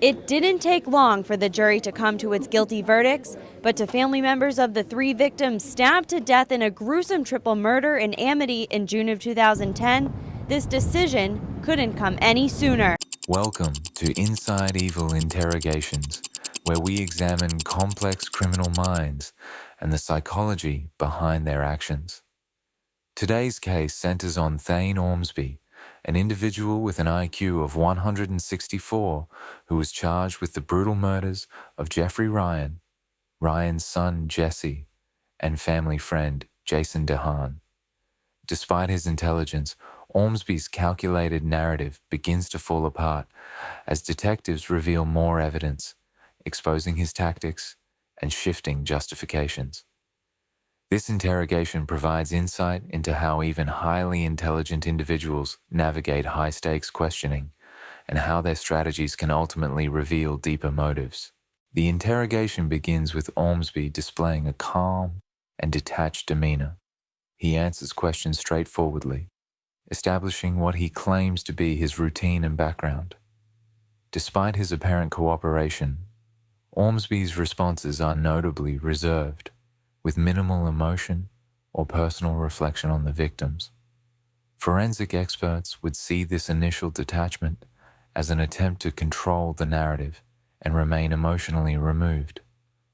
It didn't take long for the jury to come to its guilty verdicts, but to family members of the 3 victims stabbed to death in a gruesome triple murder in Amity in June of 2010, this decision couldn't come any sooner. Welcome to Inside Evil Interrogations, where we examine complex criminal minds and the psychology behind their actions. Today's case centers on Thane Ormsby, an individual with an IQ of 164 who was charged with the brutal murders of Jeffrey Ryan, Ryan's son Jesse, and family friend Jason DeHaan. Despite his intelligence, Ormsby's calculated narrative begins to fall apart as detectives reveal more evidence, exposing his tactics and shifting justifications. This interrogation provides insight into how even highly intelligent individuals navigate high-stakes questioning and how their strategies can ultimately reveal deeper motives. The interrogation begins with Ormsby displaying a calm and detached demeanor. He answers questions straightforwardly, establishing what he claims to be his routine and background. Despite his apparent cooperation, Ormsby's responses are notably reserved, with minimal emotion or personal reflection on the victims. Forensic experts would see this initial detachment as an attempt to control the narrative and remain emotionally removed,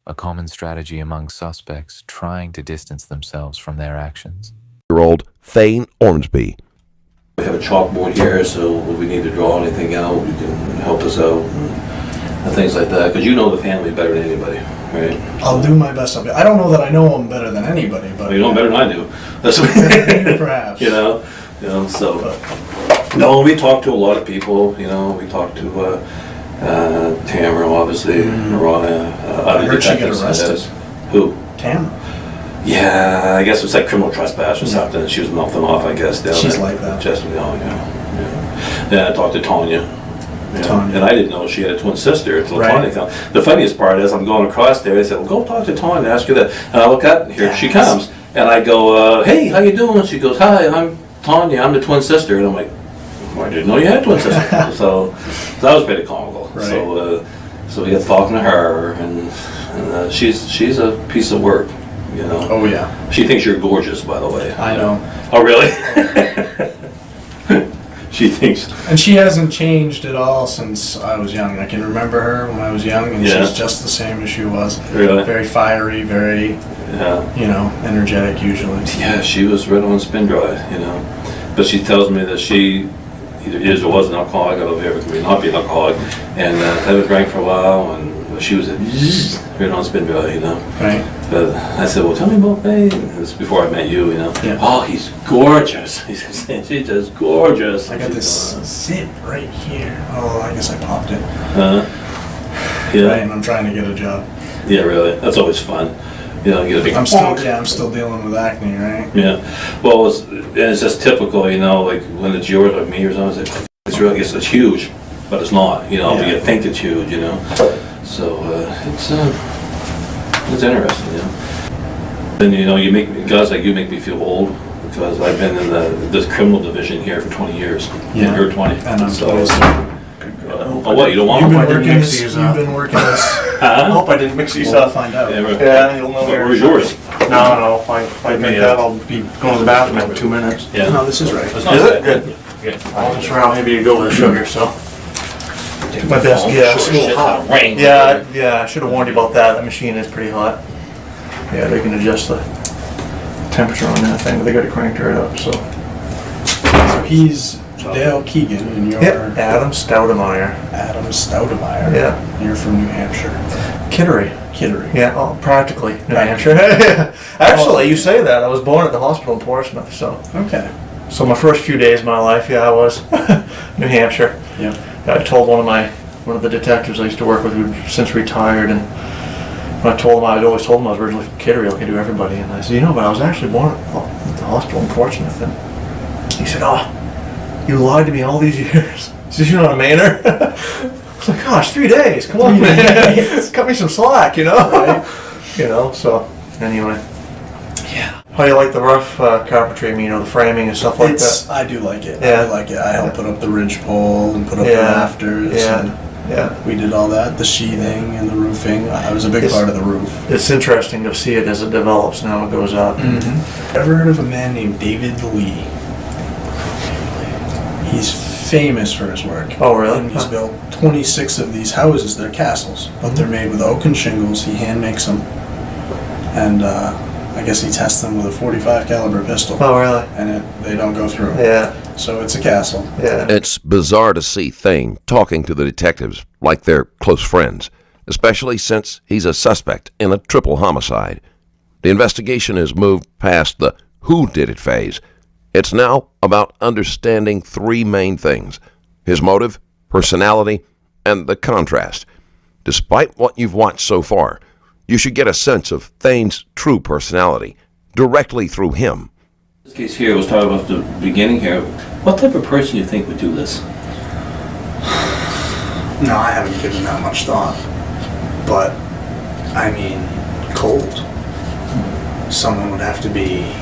a common strategy among suspects trying to distance themselves from their actions. Year-old Thane Ormsby. We have a chalkboard here, so if we need to draw anything out, you can help us out and things like that, because you know the family better than anybody, right? I'll do my best. I don't know that I know them better than anybody, but Well, you know them better than I do. That's what perhaps. you know. So no, we talk to a lot of people. We talk to Tamara, obviously, Mariah. I heard she got arrested. Who? Tamara. Yeah, I guess it's like criminal trespass or something. She was melting off, I guess. She's like that. Just yeah. I talked to Tanya. Tanya. And I didn't know she had a twin sister until Right. Tanya. The funniest part is I'm going across there. They said, "Well, go talk to Tanya, ask her that." And I look up, and here she comes, and I go, "Hey, how you doing?" She goes, "Hi, I'm Tanya. I'm the twin sister." And I'm like, "Well, I didn't know you had a twin sister." so that was pretty comical. Right. So we got talking to her, and she's a piece of work. Oh yeah. She thinks you're gorgeous, by the way. I know. Oh really? She thinks. And she hasn't changed at all since I was young. I can remember her when I was young, and Yeah. she's just the same as she was. Really? Very fiery, very, Yeah. energetic usually. Yeah, she was right on spin dry, But she tells me that she either is or was an alcoholic. I don't know if ever can not be an alcoholic. And that was drank for a while, and she was right on spin dry, Right. But I said, "Well, tell me about Faye." This is before I met you, Yeah. "Oh, he's gorgeous." He said, "She's just gorgeous." I got this zip right here. Oh, I guess I popped it. Yeah. Right, and I'm trying to get a job. Yeah, really. That's always fun. You get a big. I'm still dealing with acne, right? Yeah. Well, it's just typical, like when it's yours or me or something. It's really, it's huge, but it's not. But you think it's huge, So it's interesting, And you make guys like you make me feel old because I've been in this criminal division here for 20 years. Yeah. And you're 20. And I'm so. supposed to. Oh, what? You don't want You've them? been working mix this. these You've up. been working this. I hope I didn't mix these We'll up. find out. Yeah, right. Yeah, you'll know Where's yours? No, if I make that, I'll be going to the bathroom in 2 minutes. Yeah. No, this is right. That's not Is bad. it? Good. Yeah. I wasn't sure how heavy you go with the sugar, so. My best guess. Sure, shit ton of rain. Yeah, I should have warned you about that. That machine is pretty hot. Yeah, they can adjust the temperature on that thing, but they got it cranked right up, so. So he's Dale Keegan, and you're Adam Stoudemeyer. Adam Stoudemeyer. Yeah. You're from New Hampshire. Kittery. Kittery. Yeah, practically New Right. Hampshire. Actually, you say that. I was born at the hospital in Portsmouth, so. Okay. So my first few days of my life, I was New Hampshire. Yeah. I told one of the detectives I used to work with who'd since retired, and when I'd always told him I was originally from Kittery, like I do everybody, and I said, but I was actually born at the hospital in Portsmouth, and he said, "Oh, you lied to me all these years." He says, "You're not a Mainer?" I was like, "Gosh, 3 days, come on, man. Cut me some slack, Right. So anyway. Yeah. How do you like the rough carpentry? The framing and stuff like that? I do like it. Yeah. I like it. I help put up the ridge pole and put up the Yeah. rafters. Yeah. And Yeah. We did all that, the sheathing and the roofing. I was a big part of the roof. It's interesting to see it as it develops and how it goes up. Ever heard of a man named David Lee? He's famous for his work. Oh, really? And he's built 26 of these houses. They're castles, but they're made with oak and shingles. He hand makes them, and I guess he tests them with a .45 caliber pistol. Oh, really? And they don't go through. Yeah. So it's a castle. Yeah. It's bizarre to see Thane talking to the detectives like they're close friends, especially since he's a suspect in a triple homicide. The investigation has moved past the who did it phase. It's now about understanding three main things: his motive, personality, and the contrast. Despite what you've watched so far, you should get a sense of Thane's true personality directly through him. This case here was talking about the beginning here. What type of person you think would do this? No, I haven't given that much thought. But, I mean, cold. Someone would have to be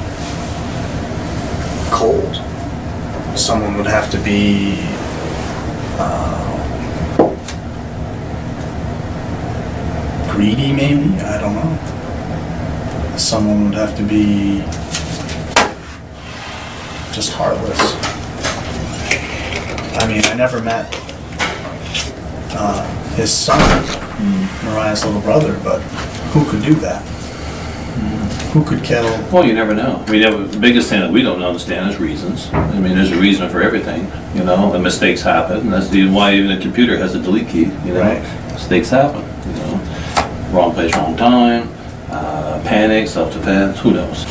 cold. Someone would have to be greedy, maybe? I don't know. Someone would have to be just heartless. I mean, I never met his son, Mariah's little brother, but who could do that? Who could kill? Well, you never know. I mean, the biggest thing that we don't understand is reasons. I mean, there's a reason for everything, you know, and mistakes happen. And that's why even a computer has a delete key, you know. Right. Mistakes happen, you know. Wrong place, wrong time, panic, self-defense, who knows.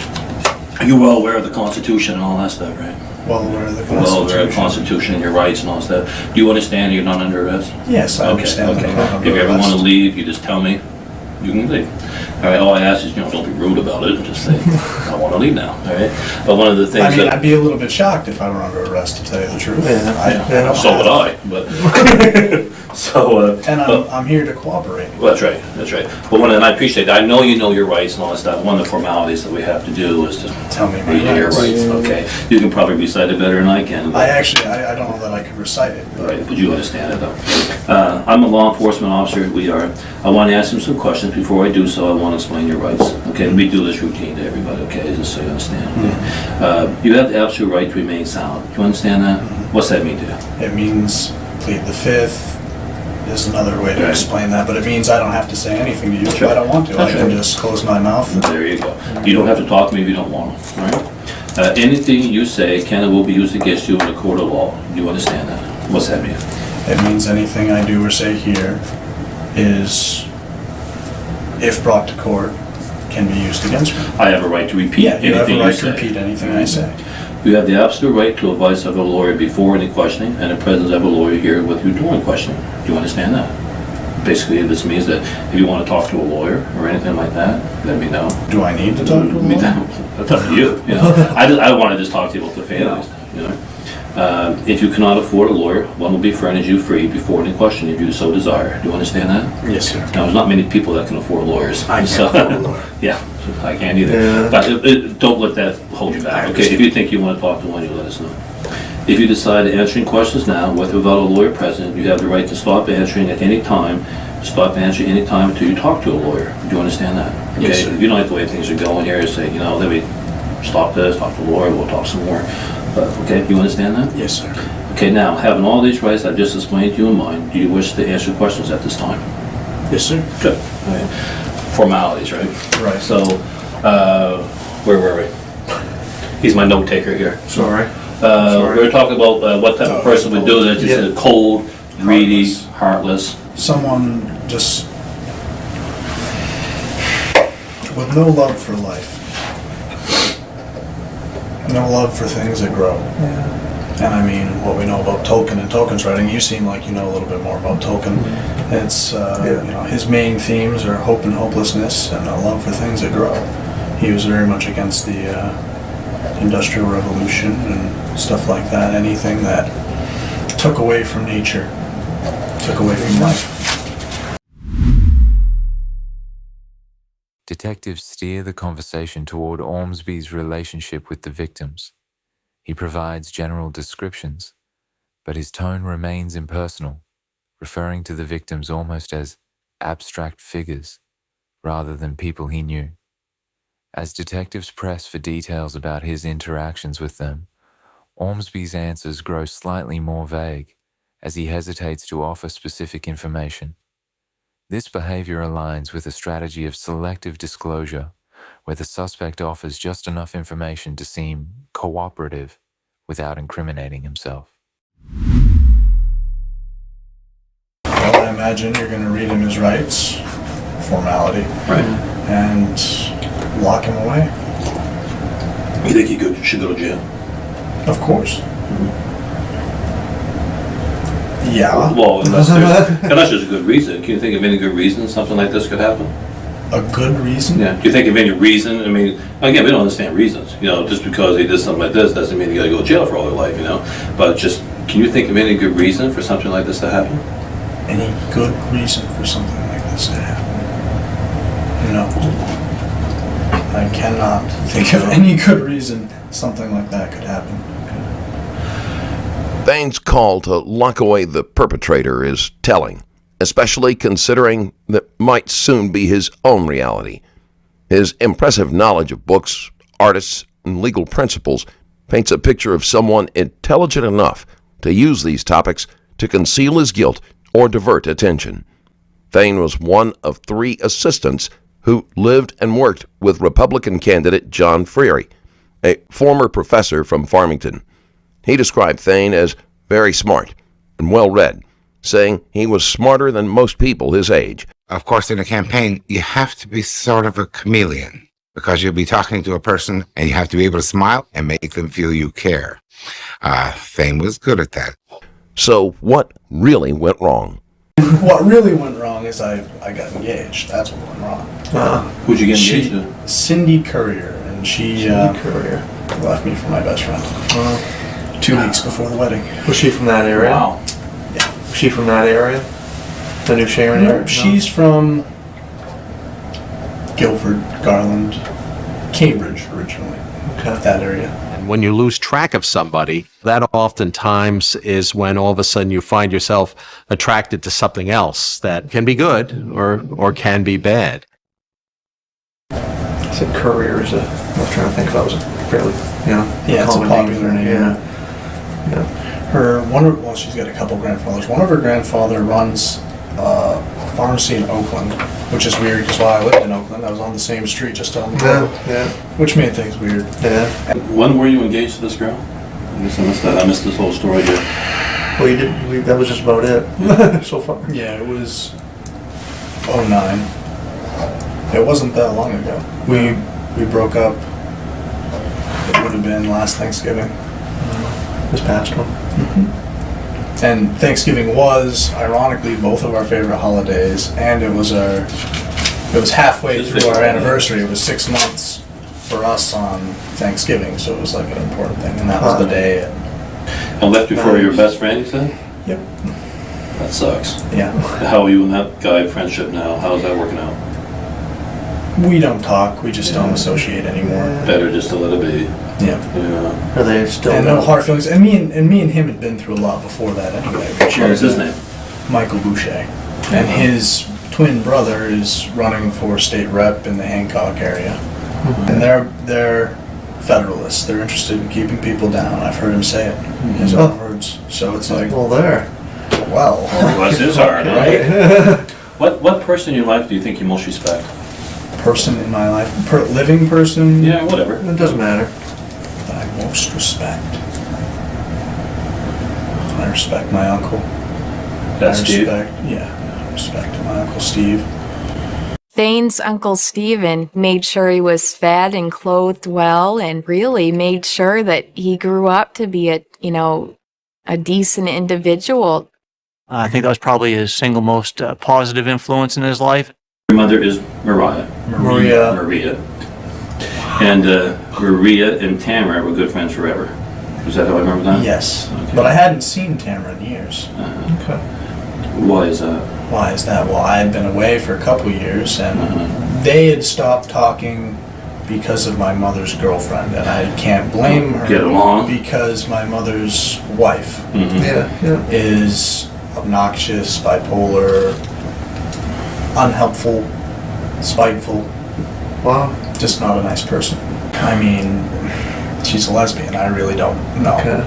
You're well aware of the Constitution and all that stuff, right? Well aware of the Well aware of Constitution. the Constitution, your rights and all that stuff. Do you understand you're not under arrest? Yes, I understand. Okay. that I'm If you under ever want to arrest. leave, you just tell me. You can leave. All right. All I ask is, you know, don't be rude about it. Just say, I want to leave now. All right. But one of the things I mean, that I'd be a little bit shocked if I were under arrest, to tell you the truth. Yeah. I don't so have- would I. But so. And but- I'm here to cooperate. Well, that's right, that's right. But and I appreciate that. I know you know your rights and all that stuff. One of the formalities that we have to do is to Tell me my read your rights. rights. Okay, you can probably recite it better than I can. But, I don't know that I could recite it. But right, but you understand it though. I'm a law enforcement officer. We are. I want to ask him some questions. Before I do so, I want to explain your rights. Okay, we do this routine to everybody. Okay, just so you understand. Okay? You have the absolute right to remain silent. Do you understand that? What's that mean to you? it means plead the fifth. There's another way to Right. explain that, but it means I don't have to say anything to you if Sure. I don't want to. I That's can right. just close my mouth. There you go. You don't have to talk to me if you don't want to, all right? Anything you say can and will be used against you in a court of law. Do you understand that? What's that mean? It means anything I do or say here is, if brought to court, can be used against me. I have a right to repeat Yeah, you have anything a you right to say. repeat anything I say. You have the absolute right to advice of a lawyer before any questioning and the presence of a lawyer here with you during questioning. Do you understand that? Basically, this means that if you want to talk to a lawyer or anything like that, let me know. Do I need to talk to a Me lawyer? down. That's up to you. You know, I want to just talk to you about the families. You know, if you cannot afford a lawyer, one will be furnished you free before any question if you so desire. Do you understand that? Yes, sir. Now, there's not many people that can afford lawyers. I can't So- afford a lawyer. Yeah, I can't either. Yeah. But don't let that hold you I back. Okay, understand. if you think you want to talk to one, you let us know. If you decide to answering questions now, with or without a lawyer present, you have the right to stop answering at any time. Stop answering any time until you talk to a lawyer. Do you understand that? Yes, Okay, sir. if you don't like the way things are going here, say, you know, let me stop this, talk to a lawyer, we'll talk some more. Okay, you understand that? Yes, sir. Okay, now, having all these rights I've just explained to you in mind, do you wish to answer questions at this time? Yes, sir. Good. Okay. Formalities, right? Right. So, where were we? He's my note taker here. Sorry. We were talking about what type of person would do this. You Yeah. said cold, greedy, Heartless. heartless. Someone just with no love for life. No love for things that grow. And I mean, what we know about Tolkien and Tolkien's writing, you seem like you know a little bit more about Tolkien. It's, you know, his main themes are hope and hopelessness and a love for things that grow. He was very much against the Industrial Revolution and stuff like that. Anything that took away from nature, took away from life. Detectives steer the conversation toward Ormsby's relationship with the victims. He provides general descriptions, but his tone remains impersonal, referring to the victims almost as abstract figures rather than people he knew. As detectives press for details about his interactions with them, Ormsby's answers grow slightly more vague as he hesitates to offer specific information. This behavior aligns with a strategy of selective disclosure, where the suspect offers just enough information to seem cooperative without incriminating himself. Well, I imagine you're going to read him his rights, formality, Right. and lock him away. You think he should go to jail? Of course. Yeah. Well, unless there's a good reason. Can you think of any good reason something like this could happen? A good reason? Yeah. Do you think of any reason? I mean, again, we don't understand reasons. You know, just because they did something like this doesn't mean you got to go to jail for all their life. You know, but just can you think of any good reason for something like this to happen? Any good reason for something like this to happen? No. I cannot think of any good reason something like that could happen. Thane's call to lock away the perpetrator is telling, especially considering that might soon be his own reality. His impressive knowledge of books, artists, and legal principles paints a picture of someone intelligent enough to use these topics to conceal his guilt or divert attention. Thane was one of 3 assistants who lived and worked with Republican candidate John Freary, a former professor from Farmington. He described Thane as very smart and well-read, saying he was smarter than most people his age. Of course, in a campaign, you have to be sort of a chameleon because you'll be talking to a person and you have to be able to smile and make them feel you care. Thane was good at that. So what really went wrong? What really went wrong is I got engaged. That's what went wrong. Who'd you get engaged to? Cindy Courier, and she left me for my best friend 2 weeks before the wedding. Was she from that area? Wow. Yeah. Was she from that area? The New Sharon area? No, she's from Guilford, Garland, Cambridge originally. Okay. That area. And when you lose track of somebody, that oftentimes is when all of a sudden you find yourself attracted to something else that can be good or can be bad. I said Courier is I was trying to think if that was a fairly, Yeah, it's a common popular name. Yeah. She's got a couple grandfathers. One of her grandfather runs a pharmacy in Oakland, which is weird because while I lived in Oakland, I was on the same street just down the road, which made things weird. Yeah. When were you engaged to this girl? I guess I missed that. I missed this whole story here. Well, that was just about it so far. Yeah, it was 09. It wasn't that long ago. We broke up. It would have been last Thanksgiving. This past one. And Thanksgiving was, ironically, both of our favorite holidays, and it was halfway through our anniversary. It was 6 months for us on Thanksgiving, so it was like an important thing, and that was the day. I left you for your best friend, you said? Yep. That sucks. Yeah. How are you and that guy friendship now? How's that working out? We don't talk. We just don't associate anymore. Better just to let it be. Yeah. You know. Are they still? And no hard feelings. And me and him had been through a lot before that anyway. What was his name? Michael Boucher. And his twin brother is running for state rep in the Hancock area. And they're Federalists. They're interested in keeping people down. I've heard him say it in his own words. So it's like, Well, there. well, Bless his heart, right? What person in your life do you think you most respect? Person in my life, living person Yeah, whatever. It doesn't matter. that I most respect. I respect my uncle. That's Steve. I respect my Uncle Steve. Thane's Uncle Stephen made sure he was fed and clothed well and really made sure that he grew up to be a decent individual. I think that was probably his single most positive influence in his life. Your mother is Maria. And Maria and Tamara were good friends forever. Is that how I remember that? Yes, Okay. but I hadn't seen Tamara in years. Okay. Why is that? Why is that? Well, I had been away for a couple years, and they had stopped talking because of my mother's girlfriend, and I can't blame her. Get along? Because my mother's wife Yeah. is obnoxious, bipolar, unhelpful, spiteful. Wow. Just not a nice person. I mean, she's a lesbian. I really don't know. Okay.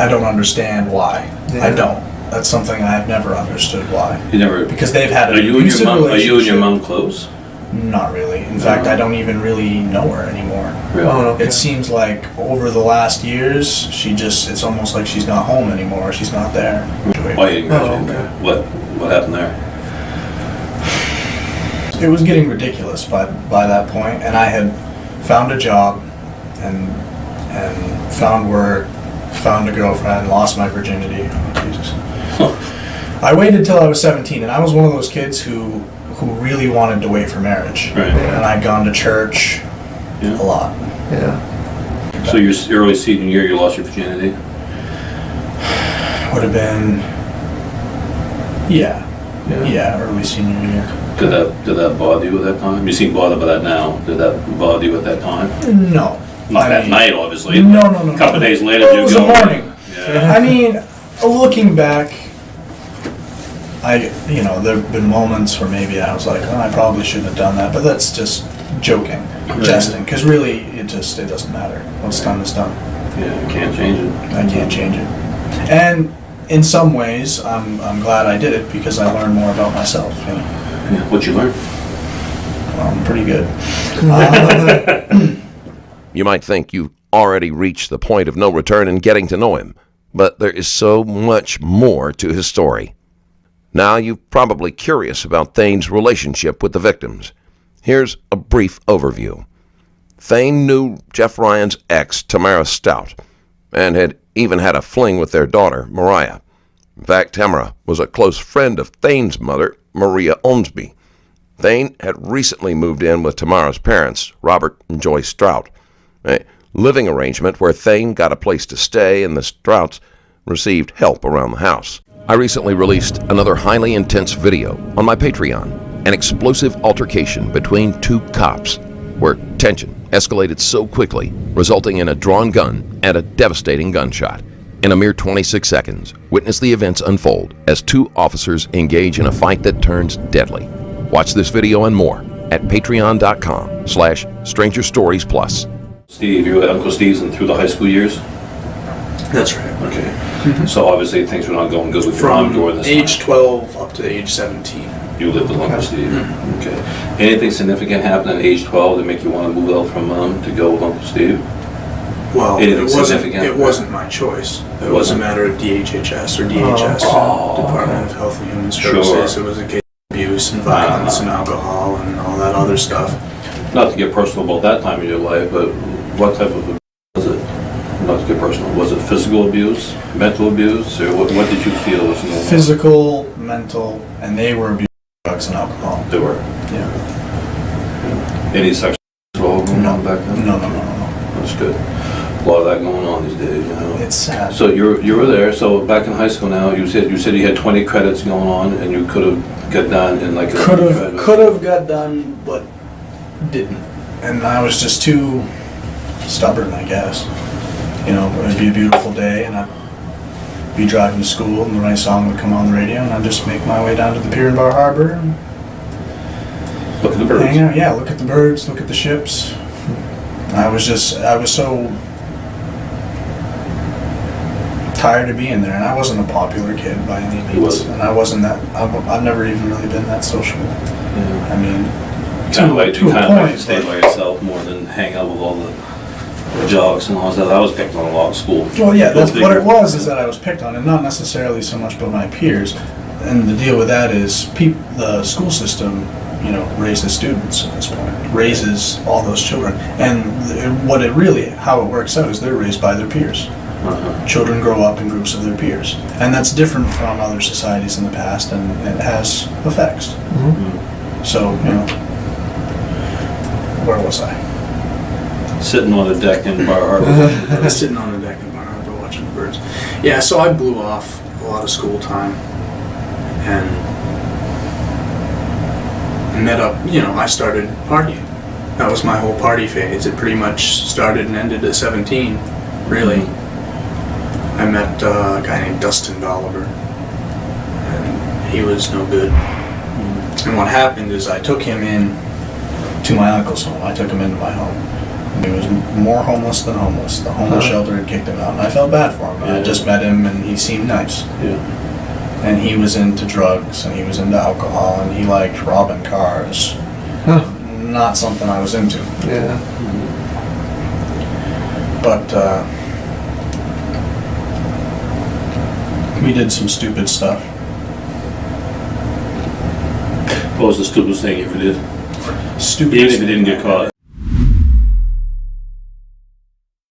I don't understand why. Yeah. I don't. That's something I've never understood why. You never. Because they've had an Are you and abusive your mom? Are you and your relationship. mom close? Not really. In fact, I don't even really know her anymore. Really? Oh, okay. It seems like over the last years, it's almost like she's not home anymore. She's not there. Why you didn't Oh, graduate? okay. What happened there? It was getting ridiculous by that point, and I had found a job and found work, found a girlfriend, lost my virginity. Oh, Jesus. I waited till I was 17, and I was one of those kids who really wanted to wait for marriage. Right. And I'd gone to church Yeah. a lot. Yeah. So your early senior year, you lost your virginity. Would have been, yeah, early senior year. Did that bother you at that time? You seem bothered by that now. Did that bother you at that time? No. Not I that mean, night, obviously. No. A couple of days later, Well, you it was go. the morning. Yeah. I mean, looking back, there've been moments where maybe I was like, oh, I probably shouldn't have done that, but that's just joking, jesting, because really, it doesn't matter. What's done is done. Yeah, you can't change it. I can't change it. And in some ways, I'm glad I did it because I learned more about myself. Yeah. What'd you learn? Well, I'm pretty good. You might think you've already reached the point of no return in getting to know him, but there is so much more to his story. Now you're probably curious about Thane's relationship with the victims. Here's a brief overview. Thane knew Jeff Ryan's ex, Tamara Stout, and had even had a fling with their daughter, Mariah. In fact, Tamara was a close friend of Thane's mother, Maria Ormsby. Thane had recently moved in with Tamara's parents, Robert and Joy Strout, a living arrangement where Thane got a place to stay and the Strouts received help around the house. I recently released another highly intense video on my Patreon, an explosive altercation between two cops, where tension escalated so quickly, resulting in a drawn gun and a devastating gunshot. In a mere 26 seconds, witness the events unfold as two officers engage in a fight that turns deadly. Watch this video and more at patreon.com/strangerstoriesplus. Steve, you were at Uncle Steve's through the high school years? That's right. Okay. So obviously things were not going good with your mom during this age time. 12 up to age 17. You lived with Uncle Steve. Okay. Anything significant happened at age 12 to make you want to move out from mom to go with Uncle Steve? Well, Anything significant? it wasn't my choice. It was a matter of DHHS or DHS, Department of Health and Human Services. Sure. It was a case of abuse and violence and alcohol and all that other stuff. Not to get personal about that time in your life, but what type of abuse was it? Not to get personal. Was it physical abuse, mental abuse, or what did you feel was going on? Physical, mental, and they were abusing drugs and alcohol. They were. Yeah. Any sexual control going on back then? No. That's good. A lot of that going on these days, you know. It's sad. So you were there. So back in high school now, you said you had 20 credits going on, and you could have got done in like Could have got done, but didn't. And I was just too stubborn, I guess. You know, it'd be a beautiful day, and I'd be driving to school, and the right song would come on the radio, and I'd just make my way down to the pier in Bar Harbor and Look at the birds. hang out. Yeah, look at the birds, look at the ships. I was so tired of being there, and I wasn't a popular kid by any means, wasn't. and I wasn't that. I've never even really been that sociable. Yeah. I mean, Kind of like to a point, to stay but- by yourself more than hang out with all the jocks and all that. I was picked on a lot at school. Well, yeah, Go that's what figure. it was, is that I was picked on, and not necessarily so much by my peers. And the deal with that is the school system, you know, raises students at this point, raises all those children. And how it works out is they're raised by their peers. Uh-huh. Children grow up in groups of their peers. And that's different from other societies in the past, and it has effects. So, you know, where was I? Sitting on the deck in Bar Harbor. Sitting on the deck in Bar Harbor watching the birds. Yeah, so I blew off a lot of school time and met up, you know, I started partying. That was my whole party phase. It pretty much started and ended at 17, really. I met a guy named Dustin Dolliver. and he was no good. And what happened is I took him in to my uncle's home. I took him into my home. And he was more homeless than homeless. The homeless shelter had kicked him out, and I felt bad for him. I just met him, and he seemed nice. Yeah. And he was into drugs, and he was into alcohol, and he liked robbing cars. Not something I was into. Yeah. But we did some stupid stuff. What was the stupidest thing you ever did? Stupid. Even if you didn't get caught.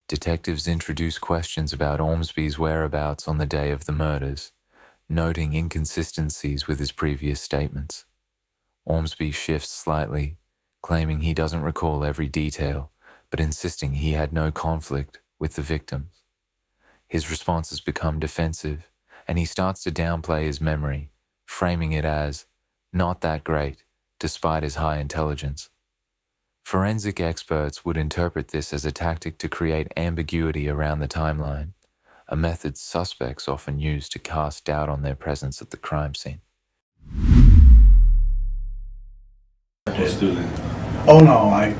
Detectives introduce questions about Ormsby's whereabouts on the day of the murders, noting inconsistencies with his previous statements. Ormsby shifts slightly, claiming he doesn't recall every detail, but insisting he had no conflict with the victims. His responses become defensive, and he starts to downplay his memory, framing it as not that great, despite his high intelligence. Forensic experts would interpret this as a tactic to create ambiguity around the timeline, a method suspects often use to cast doubt on their presence at the crime scene. Oh no, I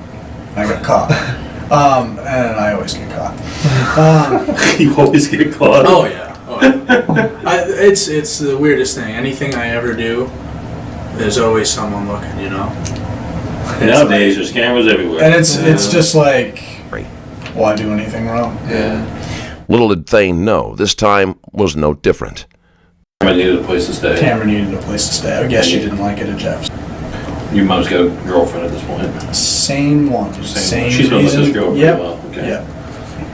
got caught. And I always get caught. You always get caught. Oh yeah. It's the weirdest thing. Anything I ever do, there's always someone looking, you know? Nowadays, there's cameras everywhere. And it's just like, why do anything wrong? Yeah. Little did Thane know, this time was no different. I needed a place to stay. Tamara needed a place to stay. I guess she didn't like it at Jeff's. Your mom's got a girlfriend at this point. Same one. Same She's been with this girl for yep. a while. Okay. Yep.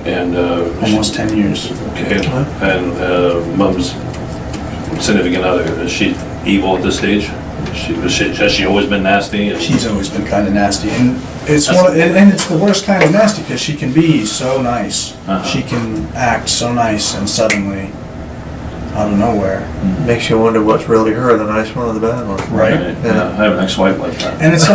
And Almost 10 years. Okay. And mom's significant other, is she evil at this stage? Has she always been nasty? She's always been kind of nasty, and it's and it's the worst kind of nasty because she can be so nice. She can act so nice, and suddenly, out of nowhere, Makes you wonder what's really her, the nice one or the bad one. right? Yeah. I have an ex-wife like that. And it's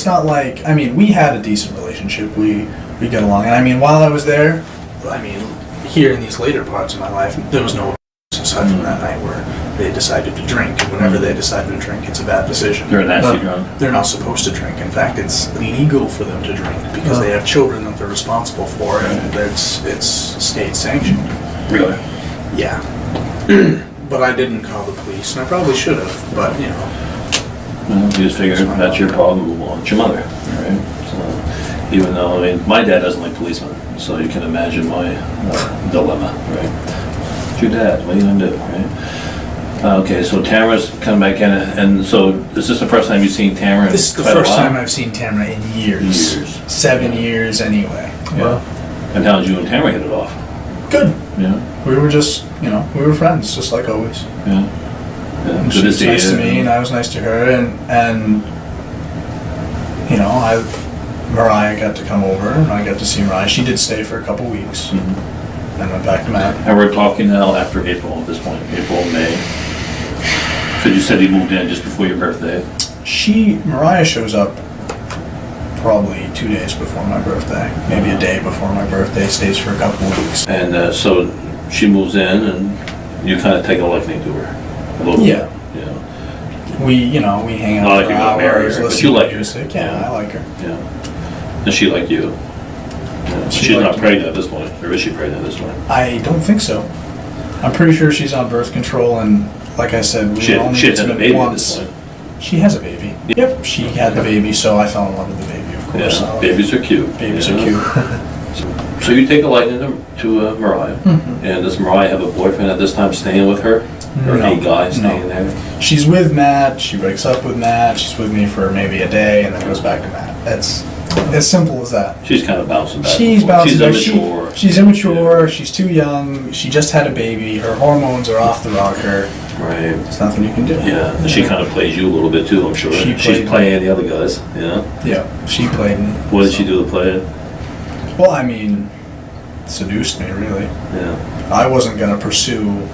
not like I mean, we had a decent relationship. We get along, and I mean, while I was there, I mean, here in these later parts of my life, there was no aside from that night where they decided to drink. And whenever they decide to drink, it's a bad decision. They're a nasty drunk. They're not supposed to drink. In fact, it's illegal for them to drink because they have children that they're responsible for, and it's state sanctioned. Really? Yeah. But I didn't call the police, and I probably should have. But you know, Well, you just figure that's your problem. Well, it's your mother, right? So, even though, I mean, my dad doesn't like policemen, so you can imagine my dilemma, right? It's your dad. What are you gonna do, right? Okay, so Tamara's come back in, and so is this the first time you've seen Tamara? this is the first time I've seen Tamara in years. 7 years anyway. Yeah. And how did you and Tamara hit it off? Good. Yeah. We were just, we were friends, just like always. Yeah. And Good she to was see nice you. to me, and I was nice to her, and Mariah got to come over, and I got to see Mariah. She did stay for a couple weeks, and went back to Matt. And we're talking now after April at this point, April, May. So you said you moved in just before your birthday. Mariah shows up probably 2 days before my birthday, maybe a day before my birthday, stays for a couple of weeks. And so she moves in, and you kind of take a liking to her. A little Yeah. bit. Yeah. We hang out Not like for you're gonna marry hours, her, but listen you to like her. music. Yeah, I like her. Yeah. And she like you. Yeah. She She's liked not me. pregnant at this point, or is she pregnant at this point? I don't think so. I'm pretty sure she's on birth control, and like I said, She only had a been baby at once. this point. She has a baby. Yep, she had the baby, so I fell in love with the baby, of course. Yeah. Babies are cute. Babies you are know? cute. So you take a liking to Mariah, and does Mariah have a boyfriend at this time staying with her, or No. a guy staying No. there? She's with Matt. She breaks up with Matt. She's with me for maybe a day, and then goes back to Matt. It's as simple as that. She's kind of bouncing back. She's and forth. bouncing back. She's immature. She's immature. She's too young. She just had a baby. Her hormones are off the rocker. Right. There's nothing you can do. Yeah, and she kind of plays you a little bit too, I'm sure. She She's played playing the other guys, yeah. Yeah, she played me. What did she do to play it? Well, I mean, seduced me, really. Yeah, I wasn't gonna pursue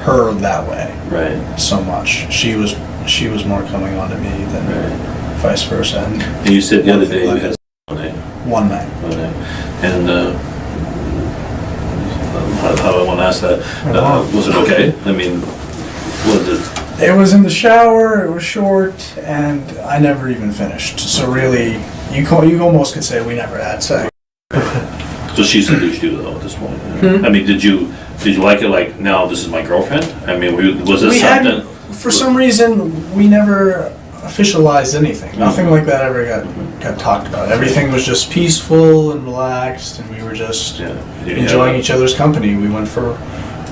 her that way right, so much. She was more coming on to me than right. vice versa. And you said the other day you had one night. One night. And how do I want to ask that? Was it okay? I mean, was it It was in the shower, it was short, and I never even finished. So really, you almost could say we never had sex. So she seduced you though at this point. I mean, did you like it? Like, now this is my girlfriend. I mean, was this something? For some reason, we never officialized anything. Nothing like that ever got talked about. Everything was just peaceful and relaxed, and we were just enjoying each other's company. We went for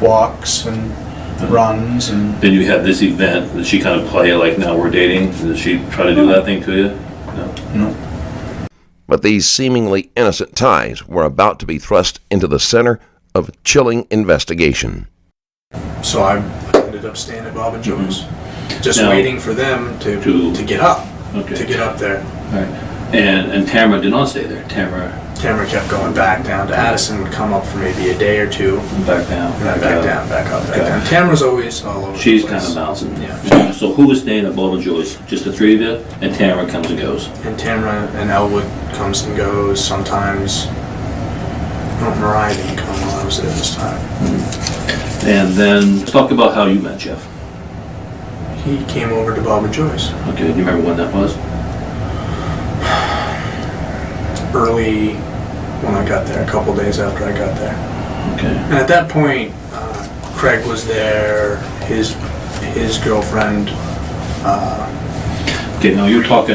walks and runs, and then you had this event. Did she kind of play like, now we're dating? Did she try to do that thing to you? No. But these seemingly innocent ties were about to be thrust into the center of a chilling investigation. So I ended up staying at Bob and Joe's, just waiting for them to get up, to get up there. All right. And Tamara did not stay there. Tamara kept going back down to Addison, would come up for maybe a day or two. Back down. Back down, back up, back down. Tamara's always all over She's the place. kind of bouncing. Yeah. So who was staying at Bob and Joyce? Just the three of you? And Tamara comes and goes? And Tamara and Elwood comes and goes sometimes. Mariah didn't come while I was there this time. And then let's talk about how you met Jeff. He came over to Bob and Joyce. Okay, do you remember when that was? Early when I got there, a couple days after I got there. Okay. And at that point, Craig was there, his girlfriend. Okay, now you talked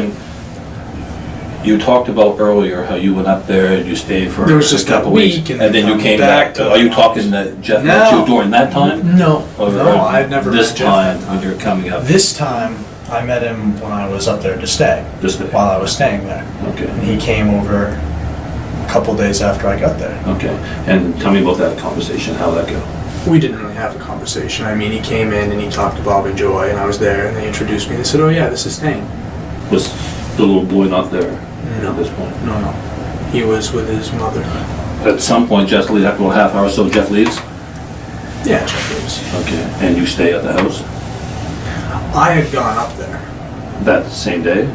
about earlier how you went up there and you stayed for There was just a couple a week weeks, and and then you come came back back. to Are you the talking that Jeff met you during that time? No, Or no, I'd never this met Jeff time that when you're coming up. This time, I met him when I was up there to stay, This day. while I was staying there. Okay. And he came over a couple days after I got there. Okay. And tell me about that conversation. How'd that go? We didn't really have a conversation. I mean, he came in and he talked to Bob and Joy, and I was there, and they introduced me. They said, "Oh yeah, this is Thane." Was the little boy not there No. at this point? No. He was with his mother. At some point, Jeff leaves after a half hour or so. Jeff leaves. Yeah, Jeff was. Okay. And you stay at the house I had gone up there. that same day.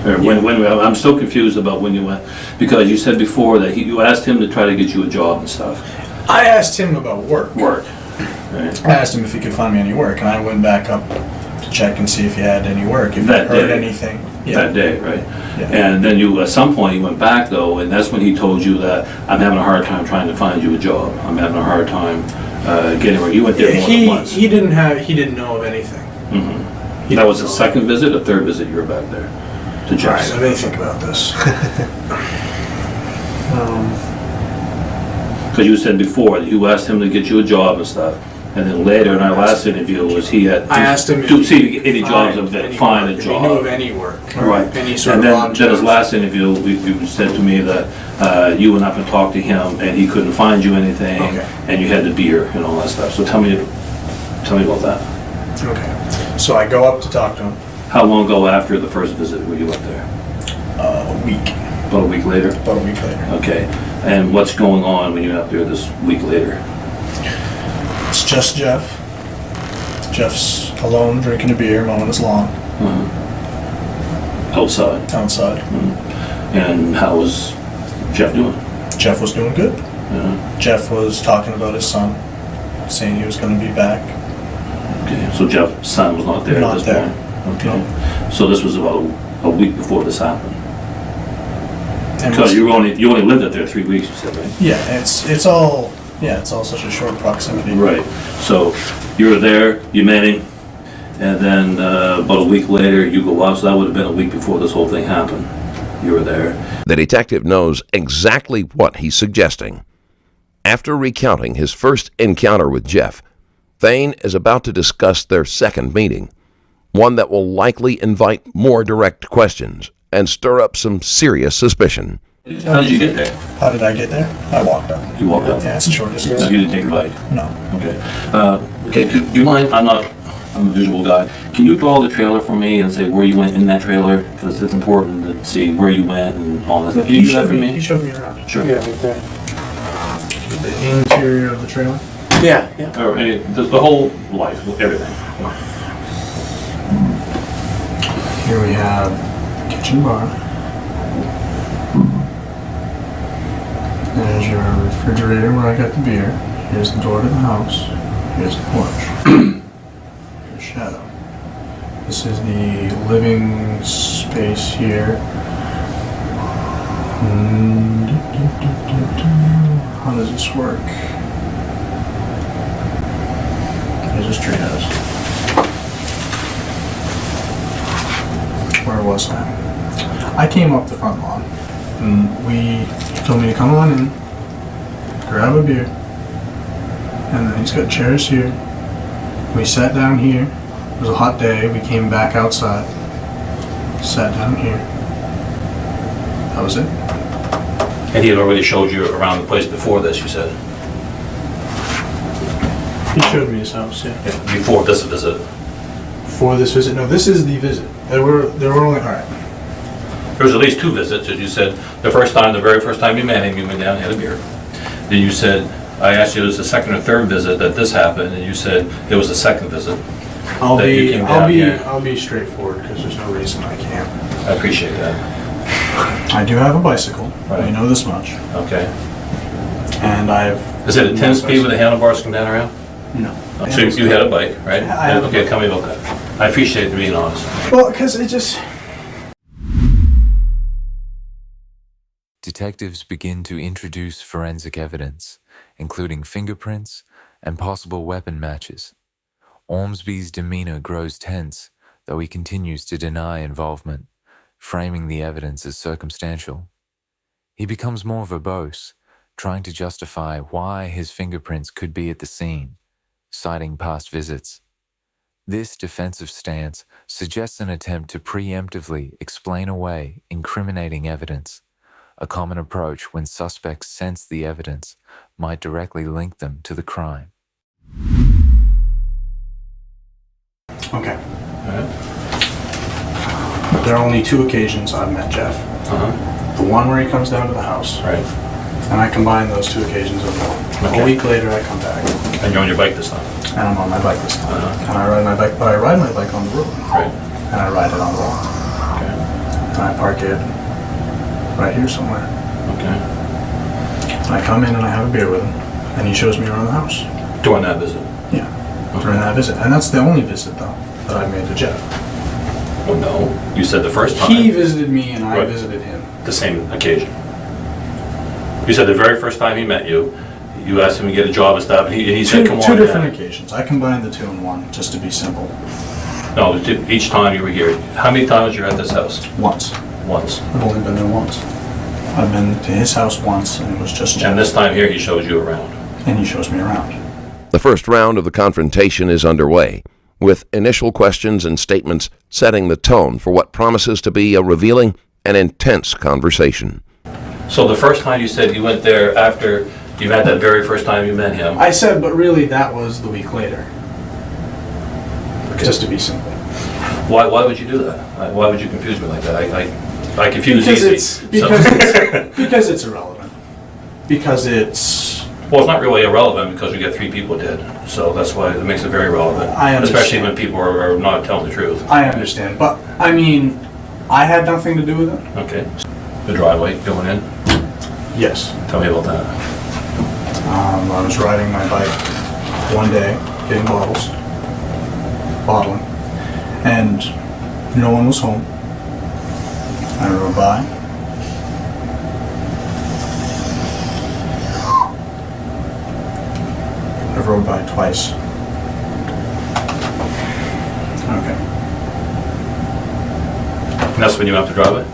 Or when I'm so confused about when you went, because you said before that you asked him to try to get you a job and stuff. I asked him about work. Work. Right. I asked him if he could find me any work, and I went back up to check and see if he had any work, if he That heard day. anything. That day, right? Yeah. And then you, at some point, you went back though, and that's when he told you that I'm having a hard time trying to find you a job. I'm having a hard time getting where you went there more than once. He didn't know of anything. Mm-hmm. That was the second visit or third visit you were back there to All right, Jeff's? let me think about this. Because you said before that you asked him to get you a job and stuff, and then later in our last interview was he had I asked him if to he see could any jobs of any find a work, if he knew of job. any work, Right. any sort And of then odd his jobs. last interview, you said to me that you went up and talked to him and he couldn't find you anything, Okay. and you had the beer and all that stuff. So tell me about that. Okay, so I go up to talk to him. How long ago after the first visit were you up there? A week. About a week later? About a week later. Okay. And what's going on when you're up there this week later? It's just Jeff. Jeff's alone drinking a beer, mowing his lawn Outside. outside. And how was Jeff doing? Jeff was doing good. Yeah. Jeff was talking about his son, saying he was going to be back. Okay. So Jeff's son was not there Not at this there. point? Okay. So this was about a week before this happened? And Because you only lived up there 3 weeks, you said, right? yeah, it's all such a short proximity. Right. So you were there, you met him, and then about a week later you go out. So that would have been a week before this whole thing happened. You were there. The detective knows exactly what he's suggesting. After recounting his first encounter with Jeff, Thane is about to discuss their second meeting, one that will likely invite more direct questions and stir up some serious suspicion. How did you get there? How did I get there? I walked up. You walked up. Yeah, it's a short distance. You didn't take a ride. No. Okay. Okay. Do you mind? I'm a visual guy. Can you draw the trailer for me and say where you went in that trailer? Because it's important to see where you went and all that. Can you do that for He me? showed me around. Sure. Yeah, right there. The interior of the trailer. Yeah. Or the whole life, everything. Here we have the kitchen bar. There's your refrigerator where I got the beer. Here's the door to the house. Here's the porch. Here's Shadow. This is the living space here. How does this work? Here's his treehouse. Where was I? I came up the front lawn, and he told me to come on in, grab a beer, and then he's got chairs here. We sat down here. It was a hot day. We came back outside, sat down here. That was it. And he had already showed you around the place before this, you said? He showed me his house, yeah. Before this visit? For this visit? No, this is the visit. There were only, all right. There was at least 2 visits, as you said. The very first time you met him, you went down and had a beer. Then you said, I asked you, it was the second or third visit that this happened, and you said it was the second visit. I'll that be straightforward because there's no reason I can't. I appreciate that. I do have a bicycle. Right. We know this much. Okay. And Is it a 10-speed with the handlebars come down around? No. So you had a bike, right? I have a Okay, bike. tell me about that. I appreciate you being honest. Well, because it just... Detectives begin to introduce forensic evidence, including fingerprints and possible weapon matches. Ormsby's demeanor grows tense, though he continues to deny involvement, framing the evidence as circumstantial. He becomes more verbose, trying to justify why his fingerprints could be at the scene, citing past visits. This defensive stance suggests an attempt to preemptively explain away incriminating evidence, a common approach when suspects sense the evidence might directly link them to the crime. Okay. There are only 2 occasions I've met Jeff. The one where he comes down to the house. Right. And I combine those 2 occasions into one. Okay. A week later, I come back. And you're on your bike this time? And I'm on my bike this time. And I ride my bike, but I ride my bike on the road. Right. And I ride it on the lawn. Okay. And I park it right here somewhere. Okay. And I come in and I have a beer with him. And he shows me around the house. During that visit? Yeah. During that visit. And that's the only visit, though, that I've made to Jeff. Well, no. You said the first time. He visited me and I Right. visited him. The same occasion. You said the very first time he met you, you asked him to get a job and stuff, and he said, come on. Two different man. occasions. I combined the 2 in one, just to be simple. No, each time you were here. How many times you were at this house? Once. Once. I've only been there once. I've been to his house once, and it was just Jeff. And this time here, he shows you around. And he shows me around. The first round of the confrontation is underway, with initial questions and statements setting the tone for what promises to be a revealing and intense conversation. So the first time you said you went there after you met that very first time you met him. I said, but really that was the week later. Just to be simple. Why would you do that? Why would you confuse me like that? I confuse Because easy. because it's irrelevant. Because it's... Well, it's not really irrelevant because we get 3 people dead. So that's why it makes it very relevant. I understand. Especially when people are not telling the truth. I understand, but I mean, I had nothing to do with it. Okay. The driveway going in? Yes. Tell me about that. I was riding my bike one day, getting bottling, and no one was home. I rode by. I rode by twice. Okay. And that's when you went up the driveway?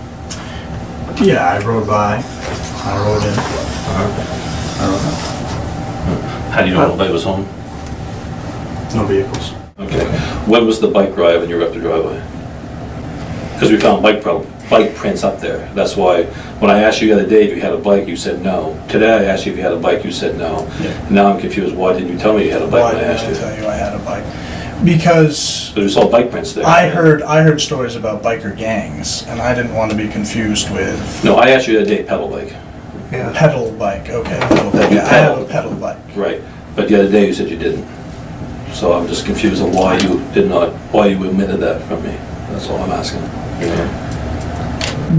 Yeah, I rode by. I rode in. I rode out. How do you know nobody was home? No vehicles. Okay. When was the bike ride when you were up the driveway? Because we found bike prints up there. That's why when I asked you the other day if you had a bike, you said no. Today I asked you if you had a bike, you said no. Yeah. Now I'm confused. Why didn't you tell me you had a bike Why when I asked didn't you? I tell you I had a bike? Because There's all bike prints there. I heard stories about biker gangs, and I didn't want to be confused with No, I asked you the other day pedal bike. pedal bike. Okay, pedal That bike. you Yeah, I have a pedaled. pedal bike. Right. But the other day you said you didn't. So I'm just confused on why you omitted that from me. That's all I'm asking. You know?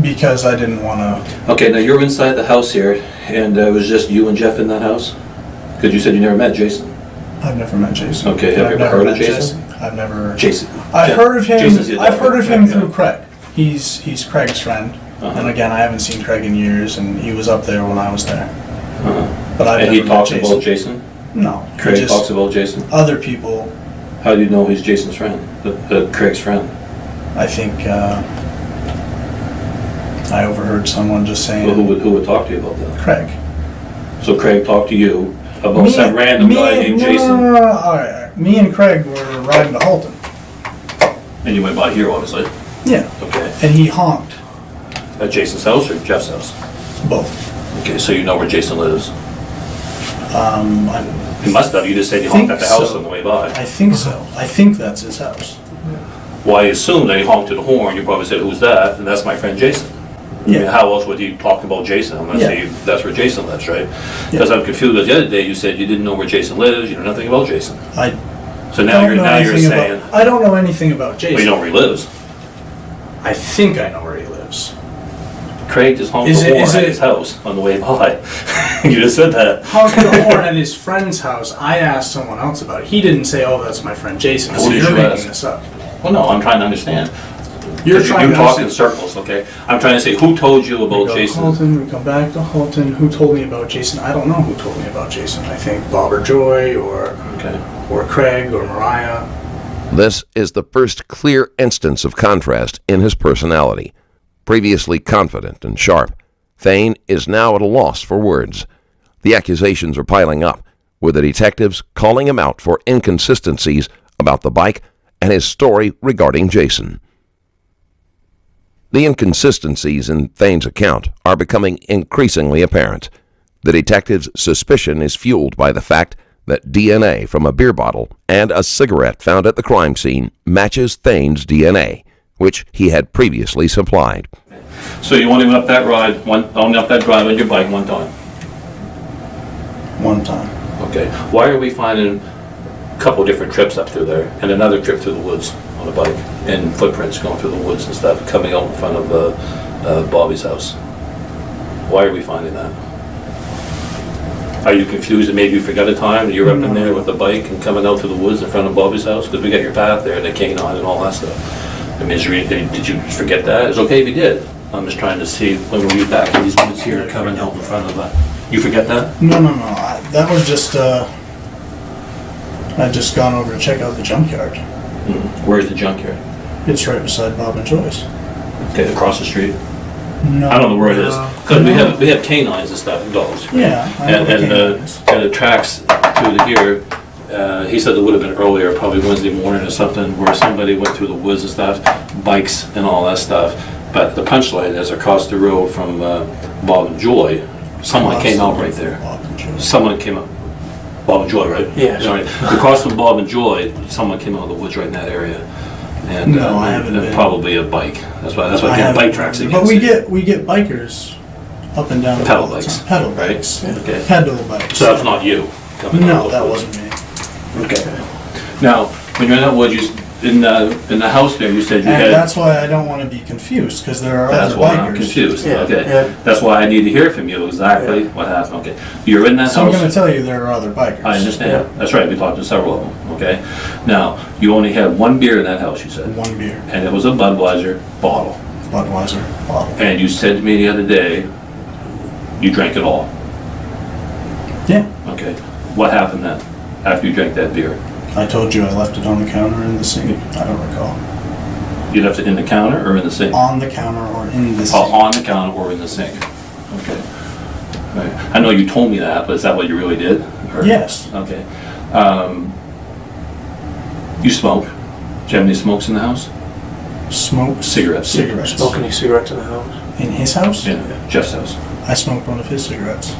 Because I didn't want to. Okay, now you're inside the house here, and it was just you and Jeff in that house? Because you said you never met Jason. I've never met Jason. Okay, have I've you ever never heard of met Jason? I've never. Jason. I've heard of him. Jason's your I've heard of him dad, through yeah. Craig. He's Craig's friend, and again, I haven't seen Craig in years, and he was up there when I was there. But I've And he never met talks Jason. about Jason? No, he Craig just- talks about Jason? Other people, How do you know he's Jason's friend? Craig's friend? I think. I overheard someone just saying. Well, who would talk to you about that? Craig. So Craig talked to you about some random guy named Jason, No. All right. Me and Craig were riding to Halton. and you went by here, obviously. Yeah. Okay. And he honked. At Jason's house or Jeff's house? Both. Okay, so you know where Jason lives? I He must have. You just said he think honked at the house so. on the way by. think so. I think that's his house. Well, I assume that he honked to the horn. You probably said, "Who's that?" And that's my friend Jason. I mean, Yeah. how else would he talk about Jason? I'm gonna Yeah. say that's where Jason lives, right? Because I'm confused. Because the other day you said you didn't know where Jason lives. You know nothing about Jason. I So now don't know you're anything saying, about. I don't know anything about Jason. well, you know where he lives. I think I know where he lives. Craig just honked Is the it- horn is at it- his house on the way by. You just said that. Honking the horn at his friend's house. I asked someone else about it. He didn't say, "Oh, that's my friend Jason." Who So did you're you making ask? this up. Well, no, I'm trying to understand. You're 'Cause trying you to talk in understand. circles, okay? I'm trying to say, who told you We about go to Jason? Halton, we come back to Halton. Who told me about Jason? I don't know who told me about Jason. I think Bob or Joy Okay. or Craig or Mariah. This is the first clear instance of contrast in his personality. Previously confident and sharp, Thane is now at a loss for words. The accusations are piling up, with the detectives calling him out for inconsistencies about the bike and his story regarding Jason. The inconsistencies in Thane's account are becoming increasingly apparent. The detective's suspicion is fueled by the fact that DNA from a beer bottle and a cigarette found at the crime scene matches Thane's DNA, which he had previously supplied. So you only went up that ride, only up that drive on your bike one time? One time. Okay. Why are we finding a couple different trips up through there and another trip through the woods on a bike and footprints going through the woods and stuff coming out in front of Bobby's house? Why are we finding that? Are you confused and maybe you forgot a time and you're up in there with the bike and coming out to the woods in front of Bobby's house? Because we got your path there and the canine and all that stuff. I mean, did you forget that? It's okay if you did. I'm just trying to see when were you back in these woods here coming out in front of that. You forget that? No. That was just. I'd just gone over to check out the junkyard. Where's the junkyard? It's right beside Bob and Joyce. Okay, across the street. No. I don't know where it is because we have canines and stuff, dogs. Yeah. I know And the canines. and the tracks to here. He said it would have been earlier, probably Wednesday morning or something, where somebody went through the woods and stuff, bikes and all that stuff. But the punchline is across the road from Bob and Joy, someone came out right there. Bob and Joyce. Someone came out. Bob and Joy, right? Yeah. Sorry. Across from Bob and Joy, someone came out of the woods right in that area. And, No, I haven't and been. probably a bike. That's why I I get haven't- bike tracks again. But we get bikers up and down. the Pedal road. bikes. Pedal Right. bikes. Yeah. Okay. Pedal bikes. So that's not you coming out No, of that the wasn't me. woods. Okay. Now, when you're in that wood, in the house there, you said you And had. that's why I don't want to be confused, because there are That's other why bikers. I'm confused. Yeah, Okay. yeah. That's why I need to hear from you exactly what happened. Okay. You're in that So I'm house. going to tell you there are other bikers. I understand. That's right. We talked to several of them. Okay. Now, you only had one beer in that house. You said. One beer, And it was a Budweiser bottle. Budweiser bottle. And you said to me the other day, you drank it all. Yeah. Okay. What happened then after you drank that beer? I told you I left it on the counter in the sink. I don't recall. You left it in the counter or in the sink? On the counter or in the Oh, sink. on the counter or in the sink? Okay. Right. I know you told me that, but is that what you really did? Or- Yes. Okay. You smoke? Do you have any smokes in the house? Smoke. Cigarettes? Cigarettes. Smoke any cigarettes in the house? In his house? Yeah, Jeff's house. I smoked one of his cigarettes.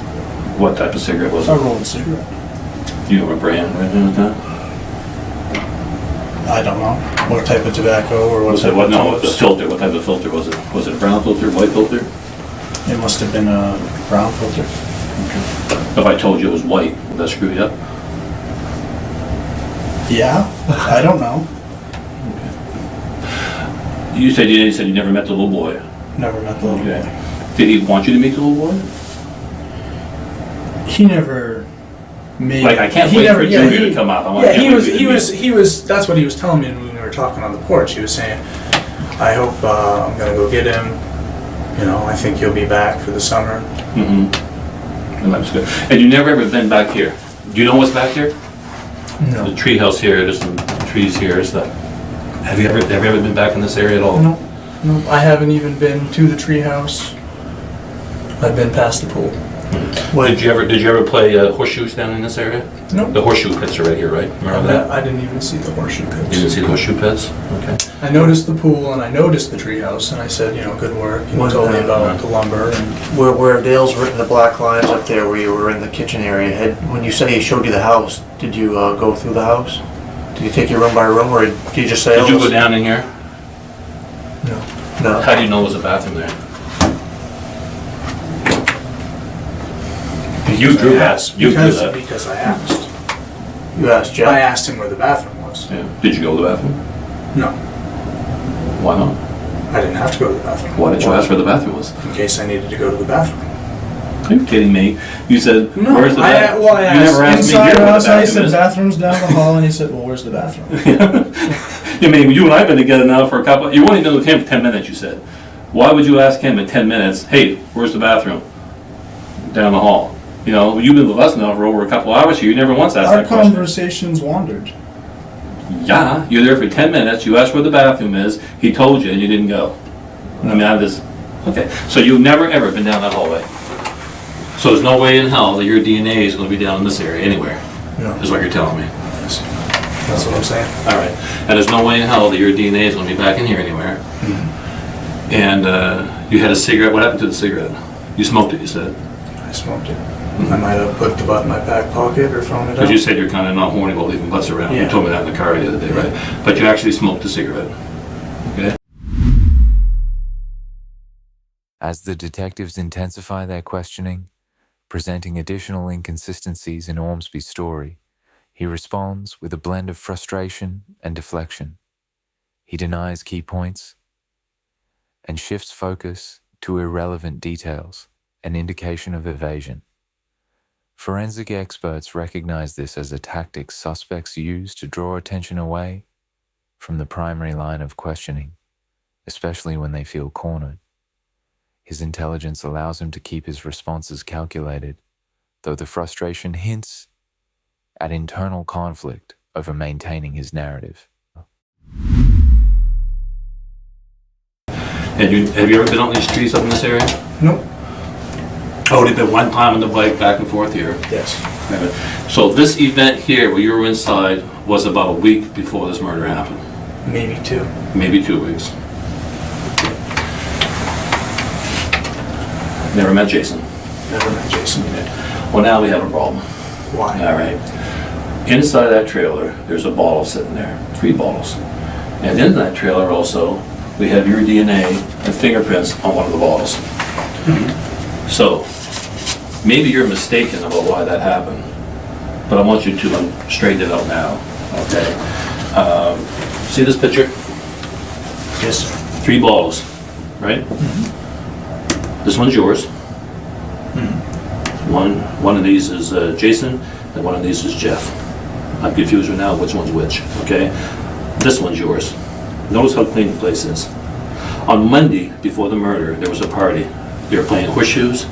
What type of cigarette was A it? rolled cigarette. Do you know what brand right now with that? I don't know what type of tobacco or what Was type it, what, of no, the toast. filter, what type of filter was it? Was it a brown filter, white filter? It must have been a brown filter. If I told you it was white, would that screw you up? Yeah, I don't know. You said you never met the little boy. Never met the little Okay. boy. Did he want you to meet the little boy? He never made. Like, I can't he wait never- for yeah, Junior he- to come up. I Yeah, can't he wait was. for you to He meet was. He was. That's what he was telling me when we were were talking on the porch, he was saying, I hope I'm going to go get him. You know, I think he'll be back for the summer. And that's good. And you never ever been back here? Do you know what's back here? No. The tree house here, there's some trees here, stuff. Have you ever been back in this area at all? No, no, I haven't even been to the treehouse. I've been past the pool. Did you ever play horseshoes down in this area? Nope. The horseshoe pits are right here, right? Remember that? I didn't even see the horseshoe You pits. didn't see the horseshoe pits? Okay. I noticed the pool and I noticed the treehouse and I said, you know, good work. And he What, told me about the lumber and Where Dale's written the black lines up there where you were in the kitchen area, when you said he showed you the house, did you go through the house? Did you take you room by room, or did you just say, Did you go down in here? No. How do you know there's a bathroom there? You drew that. You drew that. Because I asked. You asked Jeff? I asked him where the bathroom was. Yeah. Did you go to the bathroom? No, Why not? I didn't have to go to the bathroom. Why did you ask where the bathroom was? In case I needed to go to the bathroom. Are you kidding me? You said, No, where's the bathroom? Well, I You never asked asked me inside here or where the outside. He bathroom said is. bathroom's down the hall, and he said, well, where's the bathroom? I mean, you and I have been together now for a couple, you only been with him for 10 minutes, you said. Why would you ask him in 10 minutes, hey, where's the bathroom? Down the hall. You know, you've been with us now for over a couple hours here, you never once asked Our that question. conversations wandered. Yeah, you're there for 10 minutes, you asked where the bathroom is, he told you, and you didn't go. I mean, okay, so you've never ever been down that hallway? So there's no way in hell that your DNA is gonna be down in this area anywhere, No, is what you're telling me. that's what I'm saying. All right, and there's no way in hell that your DNA is gonna be back in here anywhere. And you had a cigarette, what happened to the cigarette? You smoked it, you said? I smoked it. I might have put the butt in my back pocket or thrown it out. Because you said you're kind of not horny about leaving butts around. You Yeah. told me that in the car the other day, right? But you actually smoked a cigarette. Okay? As the detectives intensify their questioning, presenting additional inconsistencies in Ormsby's story, he responds with a blend of frustration and deflection. He denies key points and shifts focus to irrelevant details, an indication of evasion. Forensic experts recognize this as a tactic suspects use to draw attention away from the primary line of questioning, especially when they feel cornered. His intelligence allows him to keep his responses calculated, though the frustration hints at internal conflict over maintaining his narrative. Have you ever been on these streets up in this area? Nope. Only been one time on the bike back and forth here. Yes. So this event here where you were inside was about a week before this murder happened. Maybe two. Maybe 2 weeks. Never met Jason. Never met Jason. Well, now we have a problem. Why? All right. Inside that trailer, there's a bottle sitting there, 3 bottles. And in that trailer also, we have your DNA and fingerprints on one of the bottles. So, maybe you're mistaken about why that happened, but I want you to straighten it out now, okay? See this picture? Yes, sir. 3 bottles, right? This one's yours. One of these is Jason, and one of these is Jeff. I'm confused right now which one's which, okay? This one's yours. Notice how clean the place is. On Monday, before the murder, there was a party. They were playing horseshoes.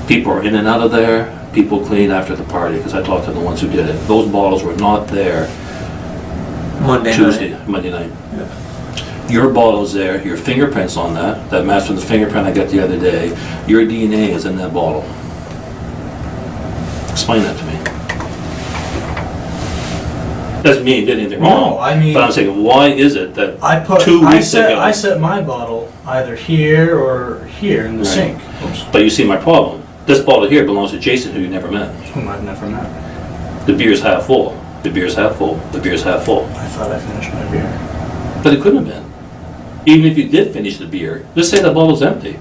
People are in and out of there. People clean after the party, because I talked to the ones who did it. Those bottles were not there Monday night. Yeah. Your bottle's there, your fingerprints on that matched with the fingerprint I got the other day. Your DNA is in that bottle. Explain that to me. Doesn't mean you did anything wrong. No, I mean- But I'm saying, why is it that I put. 2 weeks ago... I set my bottle either here or here in the Right. sink. Oops. But you see my problem. This bottle here belongs to Jason, who you never met. Whom I've never met. The beer's half full. The beer's half full. The beer's half full. I thought I finished my beer. But it couldn't have been. Even if you did finish the beer, let's say the bottle's empty.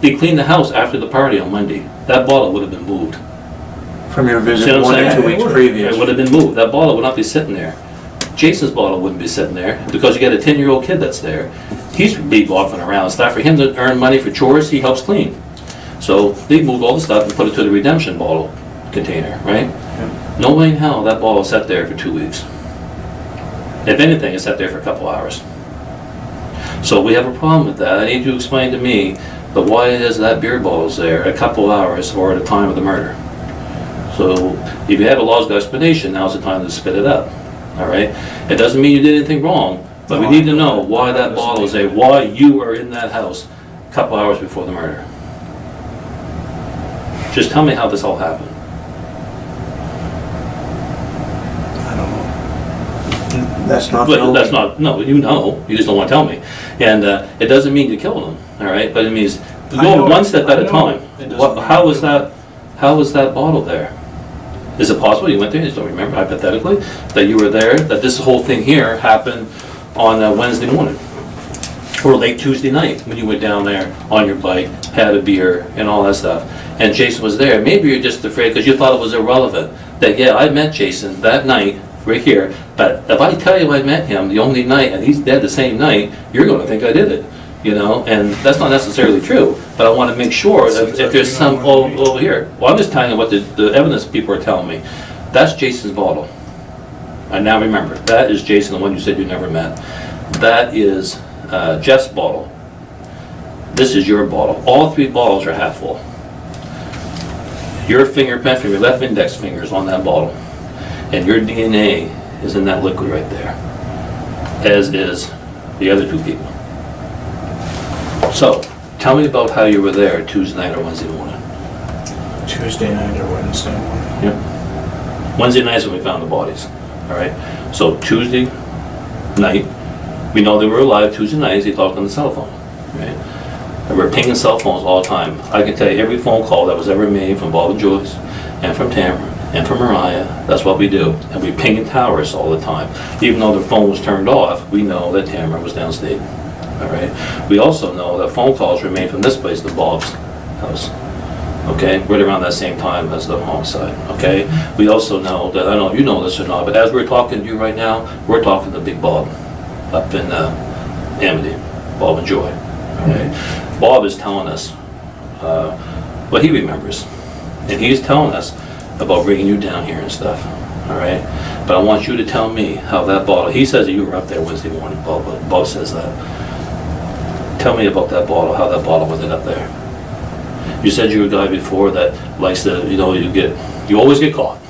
They cleaned the house after the party on Monday. That bottle would have been moved. From your See visit what I'm 1 saying? to 2 weeks previous. It would have been moved. That bottle would not be sitting there. Jason's bottle wouldn't be sitting there because you got a 10-year-old kid that's there. He's beboffing around stuff. For him to earn money for chores, he helps clean. So they moved all the stuff and put it to the redemption bottle container, right? No way in hell that bottle sat there for 2 weeks. If anything, it sat there for a couple hours. So we have a problem with that. I need you to explain to me the why it is that beer bottle is there a couple hours or at the time of the murder. So if you have a logical explanation, now's the time to spit it up. All right? It doesn't mean you did anything wrong, but we need to know why that bottle is there, why you were in that house a couple hours before the murder. Just tell me how this all happened. I don't know. That's not. But that's not, no, you know, you just don't want to tell me. And it doesn't mean you killed him, all right? But it means go one step at a time. How was that bottle there? Is it possible you went there, you just don't remember, hypothetically, that you were there, that this whole thing here happened on Wednesday morning? Or late Tuesday night, when you went down there on your bike, had a beer and all that stuff, and Jason was there? Maybe you're just afraid because you thought it was irrelevant, that yeah, I met Jason that night, right here, but if I tell you I met him the only night and he's dead the same night, you're going to think I did it, you know, and that's not necessarily true, but I want to make sure that if there's some over here. Well, I'm just telling you what the evidence people are telling me. That's Jason's bottle. I now remember, that is Jason, the one you said you never met. That is Jeff's bottle. This is your bottle. All three bottles are half full. Your fingerprint from your left index finger is on that bottle. And your DNA is in that liquid right there. As is the other two people. So, tell me about how you were there Tuesday night or Wednesday morning. Tuesday night or Wednesday morning. Yep. Wednesday night is when we found the bodies. All right. So Tuesday night, we know they were alive. Tuesday night, they talked on the cell phone. Right. And we're pinging cell phones all the time. I can tell you every phone call that was ever made from Bob and Joyce, and from Tamara, and from Mariah. That's what we do. And we pinging towers all the time. Even though their phone was turned off, we know that Tamara was downstate. All right. We also know that phone calls were made from this place to Bob's house. Okay, right around that same time as the homicide. Okay. We also know that, I don't know if you know this or not, but as we're talking to you right now, we're talking to Big Bob up in Amity, Bob and Joy. Okay. Bob is telling us what he remembers, and he's telling us about bringing you down here and stuff. All right. But I want you to tell me how that bottle. He says that you were up there Wednesday morning. Bob says that. Tell me about that bottle, how that bottle ended up there. You said you were a guy before that likes to, you know, you always get caught.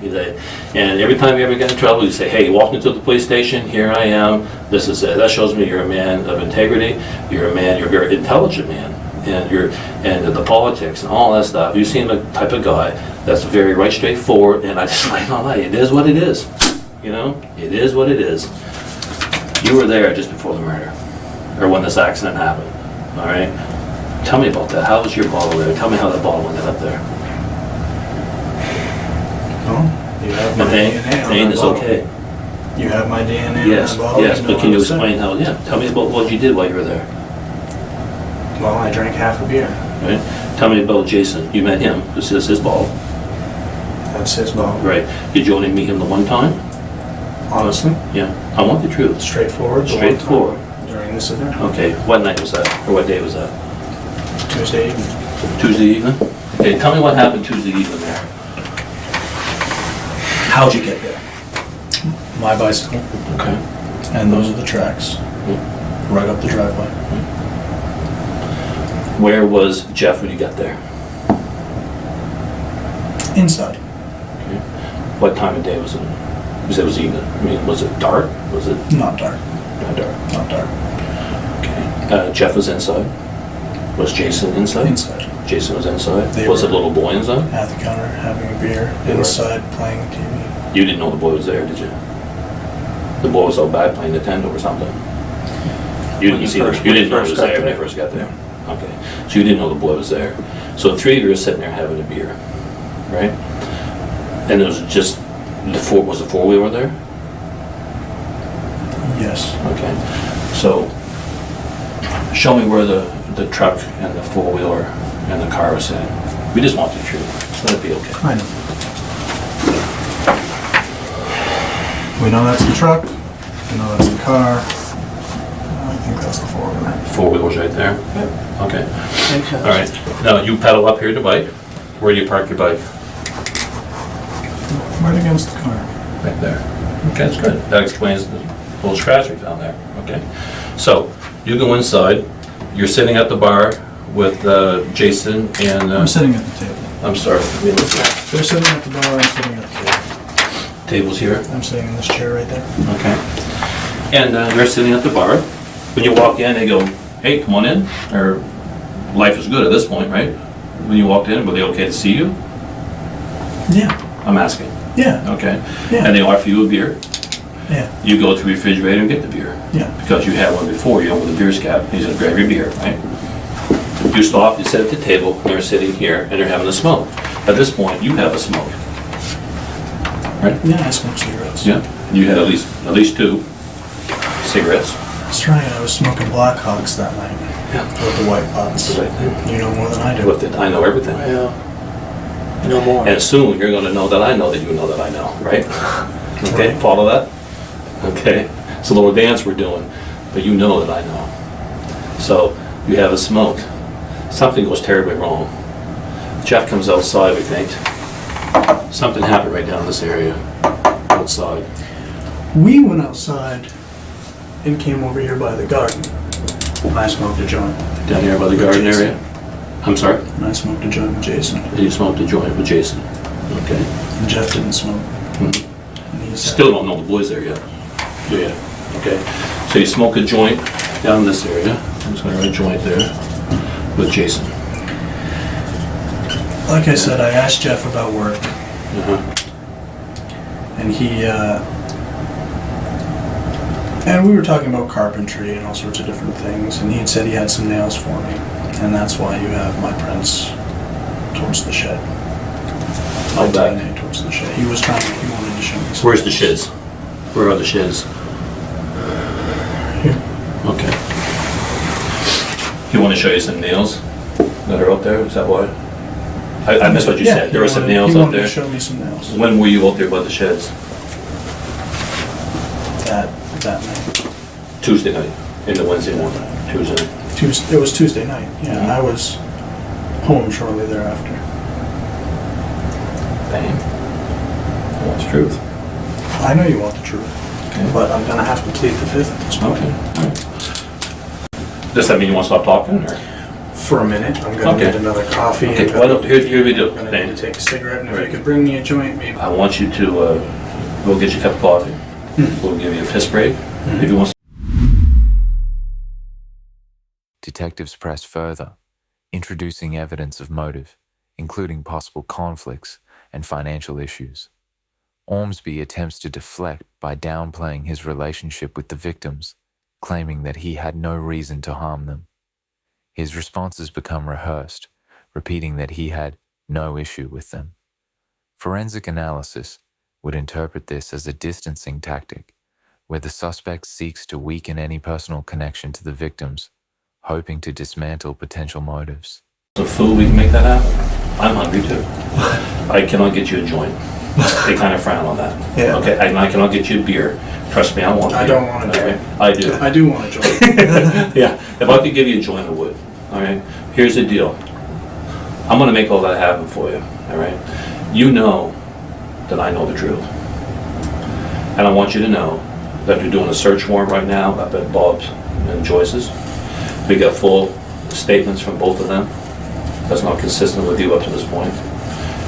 And every time you ever get in trouble, you say, hey, you walked into the police station, here I am, this is it. That shows me you're a man of integrity, you're a very intelligent man, and the politics and all that stuff. You seem the type of guy that's very right, straightforward, and I just like, no, it is what it is. You know, it is what it is. You were there just before the murder, or when this accident happened, all right? Tell me about that. How was your bottle there? Tell me how that bottle ended up there. Oh, you have my DNA on Dane that is bottle. okay. You have my DNA Yes, on that bottle? yes, You but know can you what I'm explain how, yeah, tell me about what you did while you were there, saying? Well, I drank half a beer. right? Tell me about Jason. You met him. This is his bottle, That's his bottle. right? Did you only meet him the one time? Honestly, Yeah, I want the truth. straightforward. the one Straightforward. time During this event. Okay, what night was that, or what day was that? Tuesday evening. Tuesday evening? Okay, tell me what happened Tuesday evening there. How'd you get there? My bicycle, Okay. and those are the tracks. Right up the driveway. Where was Jeff when you got there? Inside. What time of day was it? You said it was evening. I mean, was it dark? Was it Not dark. not dark? Not dark. Okay. Jeff was inside. Was Jason inside? Inside. Jason was inside. They Was were- the little boy inside? At the counter, having a beer. They were- Inside, playing TV. You didn't know the boy was there, did you? The boy was out back playing Nintendo or something. You didn't see. You didn't know he was there when you first got there. Okay. So you didn't know the boy was there. So the three of you were sitting there having a beer, right? And it was just was the four-wheeler there? Yes. Okay. So show me where the truck and the four-wheeler and the car was sitting. We just want the truth. Let it be okay. I know. We know that's the truck. We know that's the car. I think that's the four-wheeler. Four-wheeler's right there? Okay. All right. Now you pedal up here to bike. Where do you park your bike? Right against the car. Right there. Okay, that's good. That explains little scratch we found there, okay? So, you go inside, you're sitting at the bar with Jason and... I'm sitting at the table. I'm sorry, let me look at They're sitting at the bar, I'm sitting at the table. tables here, I'm sitting in this chair right there. okay? And they're sitting at the bar. When you walk in, they go, hey, come on in, or life is good at this point, right? When you walked in, were they okay to see you? Yeah, I'm asking, yeah, okay? Yeah. And they offer you a beer. yeah, You go to the refrigerator and get the beer. yeah. Because you had one before, you know, with the beer's cap, he's gonna grab your beer, right? You stop, you sit at the table, and they're sitting here, and they're having a smoke. At this point, you have a smoke. Right? Yeah, I smoke cigarettes. Yeah, you had at least 2 cigarettes. That's right, I was smoking Blackhawks that night Yeah. with the white pots. You know more than I do. With it, I know everything. Yeah. No more. And soon, you're gonna know that I know that you know that I know, right? Okay, follow that? Okay, it's a little dance we're doing, but you know that I know. So, you have a smoke. Something goes terribly wrong. Jeff comes outside, we think. Something happened right down this area, outside. We went outside and came over here by the garden. And I smoked a joint. Down here by the With garden Jason. area? I'm sorry? And I smoked a joint with Jason. And you smoked a joint with Jason? Okay. And Jeff didn't smoke. Mhm. And he said, Still don't know the boys there yet. Yeah. Okay. So you smoke a joint down this area. I'm just gonna write a joint there with Jason. like I said, I asked Jeff about work. And he, and we were talking about carpentry and all sorts of different things, and he had said he had some nails for me, and that's why you have my prints towards the shed. My Out back. DNA towards the shed. He wanted to show me some. Where's the sheds? Where are the sheds? Here. Okay. You want to show you some nails that are out there? Is that why? I missed what you Yeah, said. There were some he nails out wanted there. to show me some nails. When were you out there by the sheds? That night. Tuesday night, into Wednesday morning, Tuesday night. It was Tuesday night. Yeah, I was home shortly thereafter. Bang. Well, that's truth. I know you want the truth, Okay. but I'm gonna have to plead the fifth at this point. Okay. All right. Does that mean you want to stop talking, or? For a minute, I'm gonna Okay. need another coffee. Okay, and why don't, here we do. I'm gonna Dane. need to take a cigarette, and if Right. you could bring me a joint, maybe. I want you to, go get your cup of coffee. We'll give you a piss break. If you want. Detectives press further, introducing evidence of motive, including possible conflicts and financial issues. Ormsby attempts to deflect by downplaying his relationship with the victims, claiming that he had no reason to harm them. His responses become rehearsed, repeating that he had no issue with them. Forensic analysis would interpret this as a distancing tactic, where the suspect seeks to weaken any personal connection to the victims, hoping to dismantle potential motives. Some food, we can make that happen. I'm hungry too. I cannot get you a joint. They kind of frown on that. Yeah. Okay, I cannot get you a beer. Trust me, I want. I beer. don't want a All beer. right? I do. I do want a joint. Yeah, if I could give you a joint, I would. All right. Here's the deal. I'm gonna make all that happen for you. All right. You know that I know the truth, and I want you to know that they're doing a search warrant right now up at Bob's and Joyce's. We got full statements from both of them. That's not consistent with you up to this point.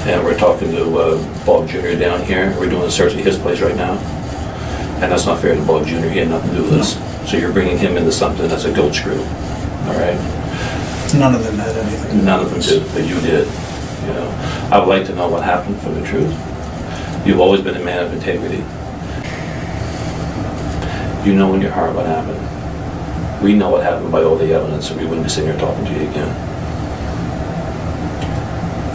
And we're talking to Bob Jr. down here. We're doing a search at his place right now. And that's not fair to Bob Jr. He had nothing to do with this. So you're bringing him into something that's a goat screw. All right? None of them had anything. None of them did, but you did. You know, I would like to know what happened for the truth. You've always been a man of integrity. You know in your heart what happened. We know what happened by all the evidence, or we wouldn't be sitting here talking to you again.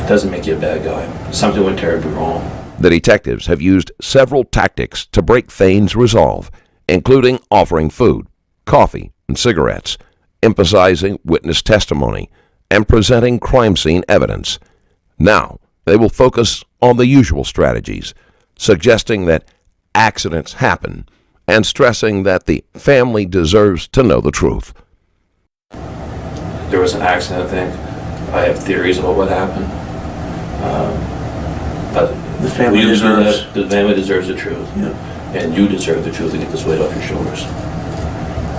It doesn't make you a bad guy. Something went terribly wrong. The detectives have used several tactics to break Thane's resolve, including offering food, coffee, and cigarettes, emphasizing witness testimony, and presenting crime scene evidence. Now, they will focus on the usual strategies, suggesting that accidents happen and stressing that the family deserves to know the truth. There was an accident, I think. I have theories about what happened. But The family we usually deserves- the family deserves the truth. Yeah. And you deserve the truth to get this weight off your shoulders.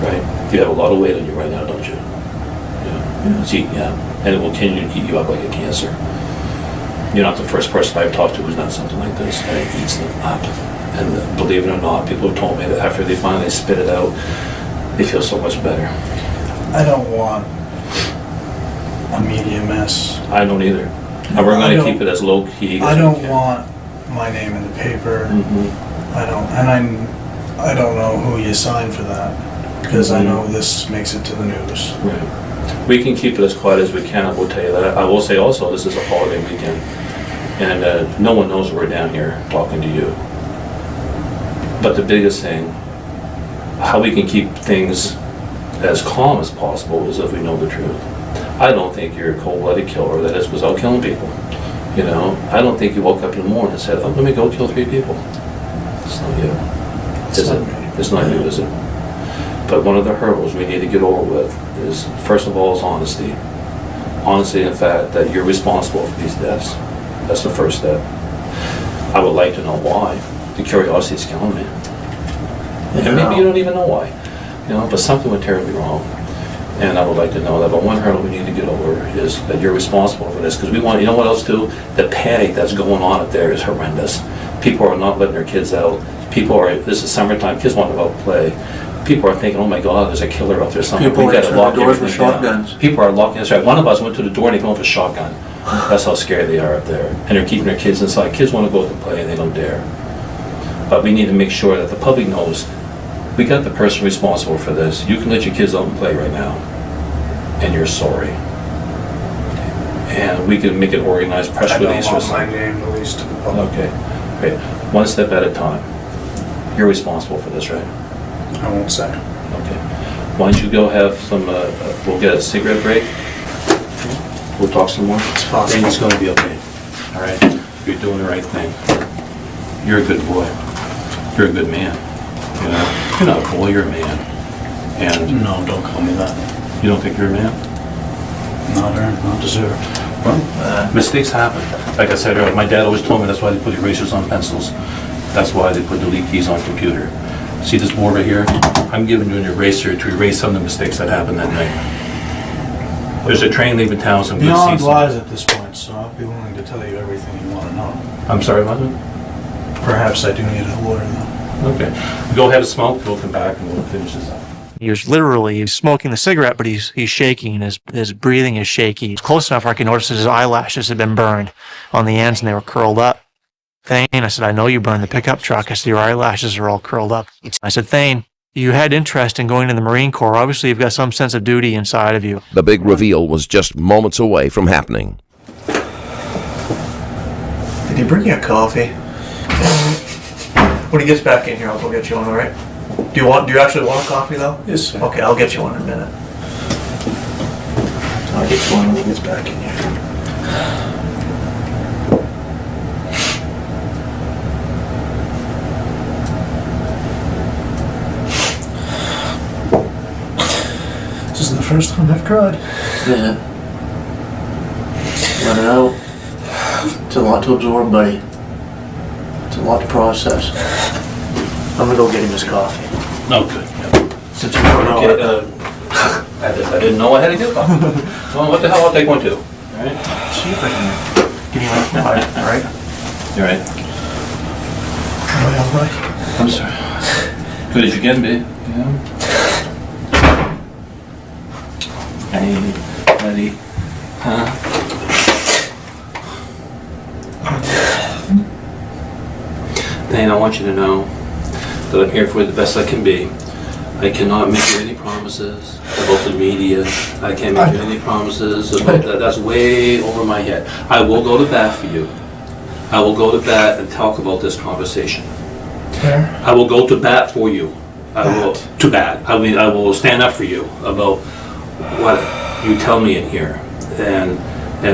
Right? You have a lot of weight on you right now, don't you? Yeah. See, yeah. And it will continue to eat you up like a cancer. You're not the first person I've talked to who's done something like this, and it eats them up. And believe it or not, people have told me that after they finally spit it out, they feel so much better. I don't want a media mess. I don't either. And we're going to keep it as low key as I we don't can. want my name in the paper. Mm-hmm. I don't know who you signed for that, because I know this makes it to the news. Right. We can keep it as quiet as we can, I will tell you that. I will say also, this is a holiday weekend, and no one knows we're down here talking to you. But the biggest thing, how we can keep things as calm as possible is if we know the truth. I don't think you're a cold-blooded killer that just goes out killing people. You know, I don't think you woke up in the morning and said, "Oh, let me go kill 3 people." It's not you. Is it? It's not you, is it? But one of the hurdles we need to get over with is, first of all, is honesty. Honesty in the fact that you're responsible for these deaths. That's the first step. I would like to know why. The curiosity is killing me. And maybe you don't even know why. You know, but something went terribly wrong. And I would like to know that. But one hurdle we need to get over is that you're responsible for this. Because we want, you know what else too? The panic that's going on up there is horrendous. People are not letting their kids out. People are, this is summertime, kids want to go out and play. People are thinking, oh my God, there's a killer out there somewhere. People We are gotta answering lock the doors with everything down. shotguns. People are locking, that's right. One of us went to the door and they came with a shotgun. That's how scared they are up there. And they're keeping their kids inside. Kids want to go out and play and they don't dare. But we need to make sure that the public knows we got the person responsible for this. You can let your kids out and play right now. And you're sorry. And we can make an organized press I don't release or want my something. name released to the public. Okay, great. One step at a time. You're responsible for this, right? I won't say. Okay. Why don't you go have some, we'll get a cigarette break. We'll talk some more. It's possible. And it's gonna be okay. All right? You're doing the right thing. You're a good boy. You're a good man. You know? You're not a boy, you're a man. And No, don't call me that. you don't think you're a man? Not earned, not deserved. Well, mistakes happen. Like I said earlier, my dad always told me that's why they put erasers on pencils. That's why they put delete keys on computer. See this board right here? I'm giving you an eraser to erase some of the mistakes that happened that night. There's a train leaving town, some good Beyond seats. wise at this point, so I'll be willing to tell you everything you want to know. I'm sorry about that? Perhaps I do need a lawyer though. Okay. Go have a smoke, we'll come back and we'll finish this up. He was literally smoking the cigarette, but he's shaking. His breathing is shaky. It's close enough where I could notice that his eyelashes had been burned on the ends and they were curled up. Thane, I said, I know you burned the pickup truck. I said, your eyelashes are all curled up. I said, Thane, you had interest in going to the Marine Corps. Obviously, you've got some sense of duty inside of you. The big reveal was just moments away from happening. Did he bring you a coffee? When he gets back in here, I'll go get you one, all right? Do you actually want a coffee though? Yes, sir. Okay, I'll get you one in a minute. I'll get you one when he gets back in here. This is the first time I've cried. Yeah. Let it out. It's a lot to absorb, buddy. It's a lot to process. I'm gonna go get him his coffee. No, good. Since you don't know it. I didn't know I had to get coffee. Well, what the hell, I'll take one too. All right? See if I can give you one. All right? You all right? Am I all right? I'm sorry. Good as you can be. Yeah. Hey, buddy. Huh? Dane, I want you to know that I'm here for you the best I can be. I cannot make you any promises about the media. I can't make you any promises about that. That's way over my head. I will go to bat for you. I will go to bat and talk about this conversation. Where? I will go to bat for you. I will to bat. I mean, I will stand up for you about what you tell me in here, and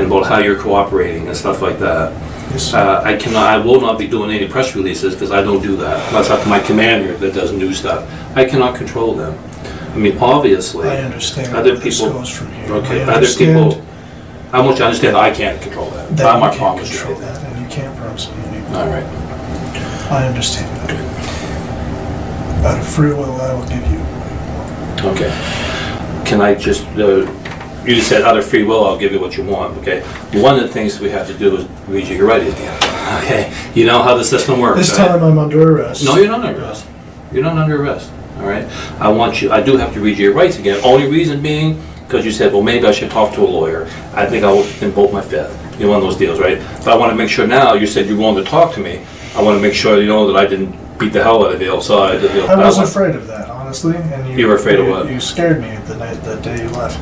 about how you're cooperating and stuff like that. Yes, sir. I will not be doing any press releases because I don't do that. That's up to my commander that does new stuff. I cannot control them. I mean, obviously, I understand other where this people. goes from here. Okay, I other understand people. I want you to understand that I can't control that. that I'm you not can't promise control you. that, and you can't promise me anything. All right. I understand that. Out of free will, I will give you. Okay. Can I just, you just said out of free will, I'll give you what you want, okay? One of the things we have to do is read your right again, okay? You know how the system works, This right? time I'm under arrest. No, you're not under arrest. You're not under arrest, all right? I do have to read your rights again. Only reason being, because you said, well, maybe I should talk to a lawyer. I think I will invoke my fifth. You're one of those deals, right? But I want to make sure now, you said you're willing to talk to me. I want to make sure you know that I didn't beat the hell out of you outside. I was afraid of that, honestly. And You were afraid of what? You scared me that day you left.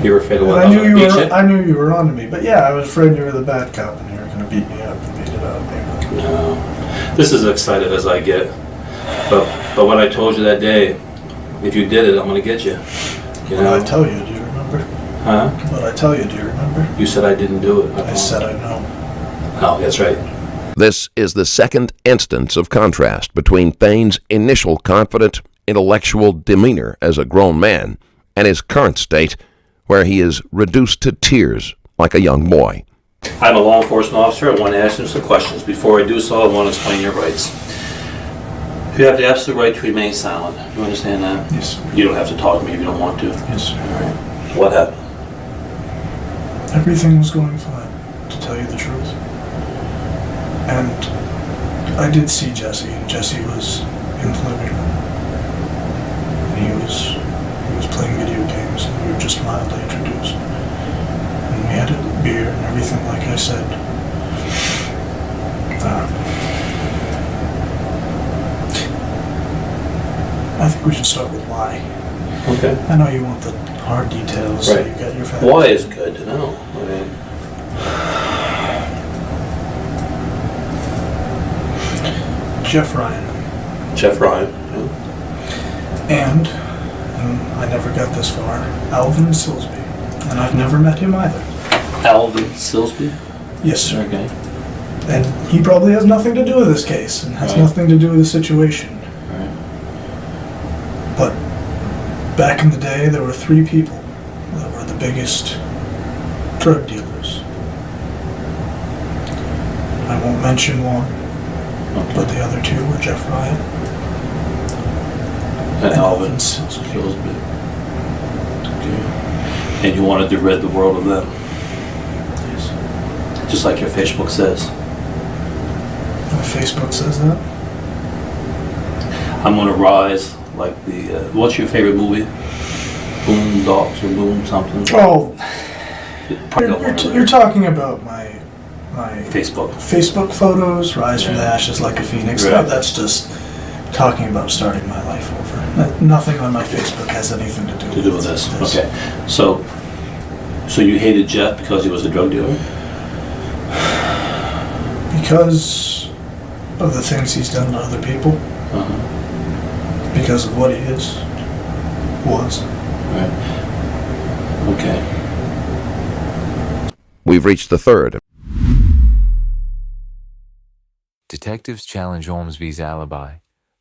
You were afraid of And what? I knew you Beat were. I knew you were on to me, but yeah, I was afraid you were the bad cop and you were going to beat me up and beat it out of me. No. This is as excited as I get. But what I told you that day, if you did it, I'm going to get you. You What know? did I tell you? Do you remember? Huh? What did I tell you? Do you remember? You said I didn't do it. I said I know. Oh, that's right. This is the second instance of contrast between Thane's initial confident, intellectual demeanor as a grown man and his current state, where he is reduced to tears like a young boy. I'm a law enforcement officer. I want to ask you some questions. Before I do so, I want to explain your rights. You have the absolute right to remain silent. You understand that? Yes. You don't have to talk to me if you don't want to. Yes, sir. All right. What happened? Everything was going fine, to tell you the truth. And I did see Jesse, and Jesse was in the living room. And he was playing video games, and we were just mildly introduced. And we had a beer and everything, like I said. I think we should start with why. Okay. I know you want the hard details, so Right. you got your facts. Why is good to know? I mean, Jeff Ryan. Jeff Ryan. Yeah. And I never got this far, Alvin Silsby. And I've never met him either. Alvin Silsby? Yes, sir. Okay. And he probably has nothing to do with this case and has Right. nothing to do with the situation. Right. But back in the day, there were 3 people that were the biggest drug dealers. I won't mention one, but the other 2 were Jeff Ryan And Alvin Silsby. Silsby. Okay. And you wanted to rid the world of them, Yes. just like your Facebook says. My Facebook says that. I'm gonna rise like the. What's your favorite movie? Boom Dogs or Boom something? Oh, Put that one you're over talking about my Facebook. Facebook photos, Rise from the Yeah. Ashes like a Phoenix. Right. No, that's just talking about starting my life over. Nothing on my Facebook has anything to do To do with this. Okay. So you hated Jeff because he was a drug dealer? Because of the things he's done to other people, Uh-huh. because of what he was. Right. Okay. We've reached the third. Detectives challenge Ormsby's alibi,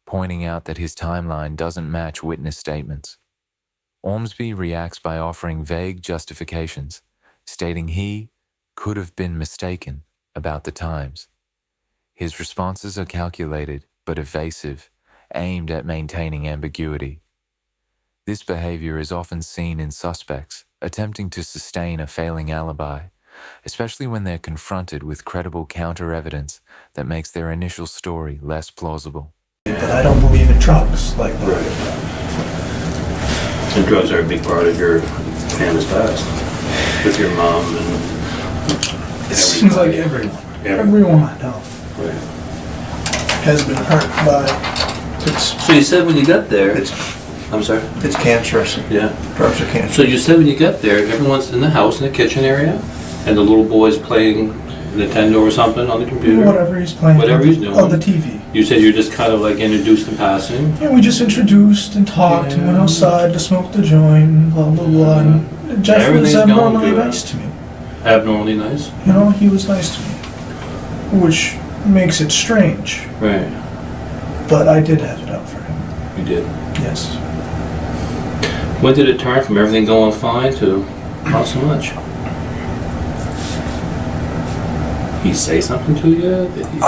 pointing out that his timeline doesn't match witness statements. Ormsby reacts by offering vague justifications, stating he could have been mistaken about the times. His responses are calculated but evasive, aimed at maintaining ambiguity. This behavior is often seen in suspects attempting to sustain a failing alibi, especially when they're confronted with credible counter-evidence that makes their initial story less plausible. But I don't believe in drugs like that. And drugs are a big part of your family's past. With your mom and... It seems like everyone I know Right. has been hurt by it. So you said when you got there... I'm sorry? It's cancerous. Yeah. Drugs are cancerous. So you said when you got there, everyone's in the house, in the kitchen area, and the little boy's playing Nintendo or something on the computer? Whatever he's playing. Whatever he's doing. On the TV. You said you're just kind of like introduced in passing? Yeah, we just introduced and talked and went outside to smoke the joint and blah, blah, blah. And Jeff was Everything's going abnormally good. nice to me. Abnormally nice? You know, he was nice to me. Which makes it strange. Right. But I did have it out for him. You did. Yes. When did it turn from everything going fine to not so much? He say something to you? Did he-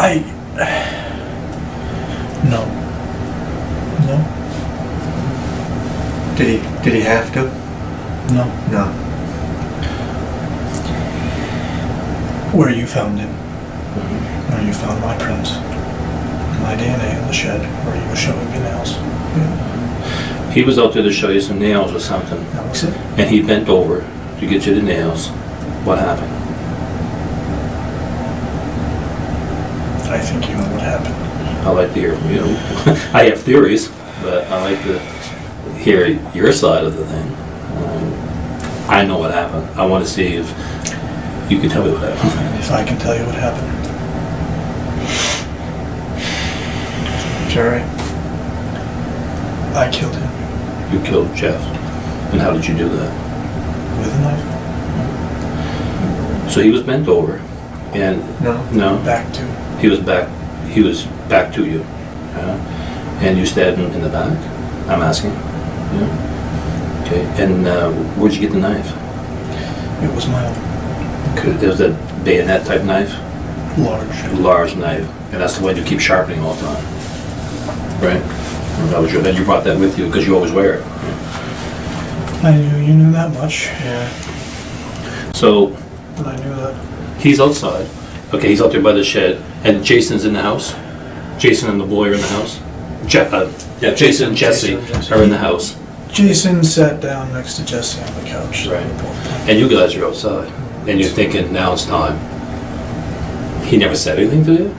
No. No. Did he have to? No. No. Where you found him. Where you found my prints. My DNA in the shed where you were showing me nails. Yeah. He was out there to show you some nails or something, That was it. and he bent over to get you the nails. What happened? I think you know what happened. I like to hear from you. I have theories, but I like to hear your side of the thing. I know what happened. I want to see if you can tell me what happened. If I can tell you what happened. Jerry? I killed him You killed Jeff. And how did you do that? with a knife. So he was bent over, and No. no, Back to. he was back. He was back to you, and you stabbed him in the back. I'm asking. Yeah. Okay. And where'd you get the knife? It was my own. It was that bayonet type knife, Large. knife, and that's the one you keep sharpening all the time, right? And that was your. And you brought that with you because you always wear it. I knew you knew that much. Yeah. So But I knew that. he's outside. Okay, he's out there by the shed, and Jason's in the house. Jason and the boy are in the house. Jason and Jesse Jason and Jesse. are in the house, Jason sat down next to Jesse on the couch. Right. and you guys are outside, and you're thinking, now it's time. He never said anything to you?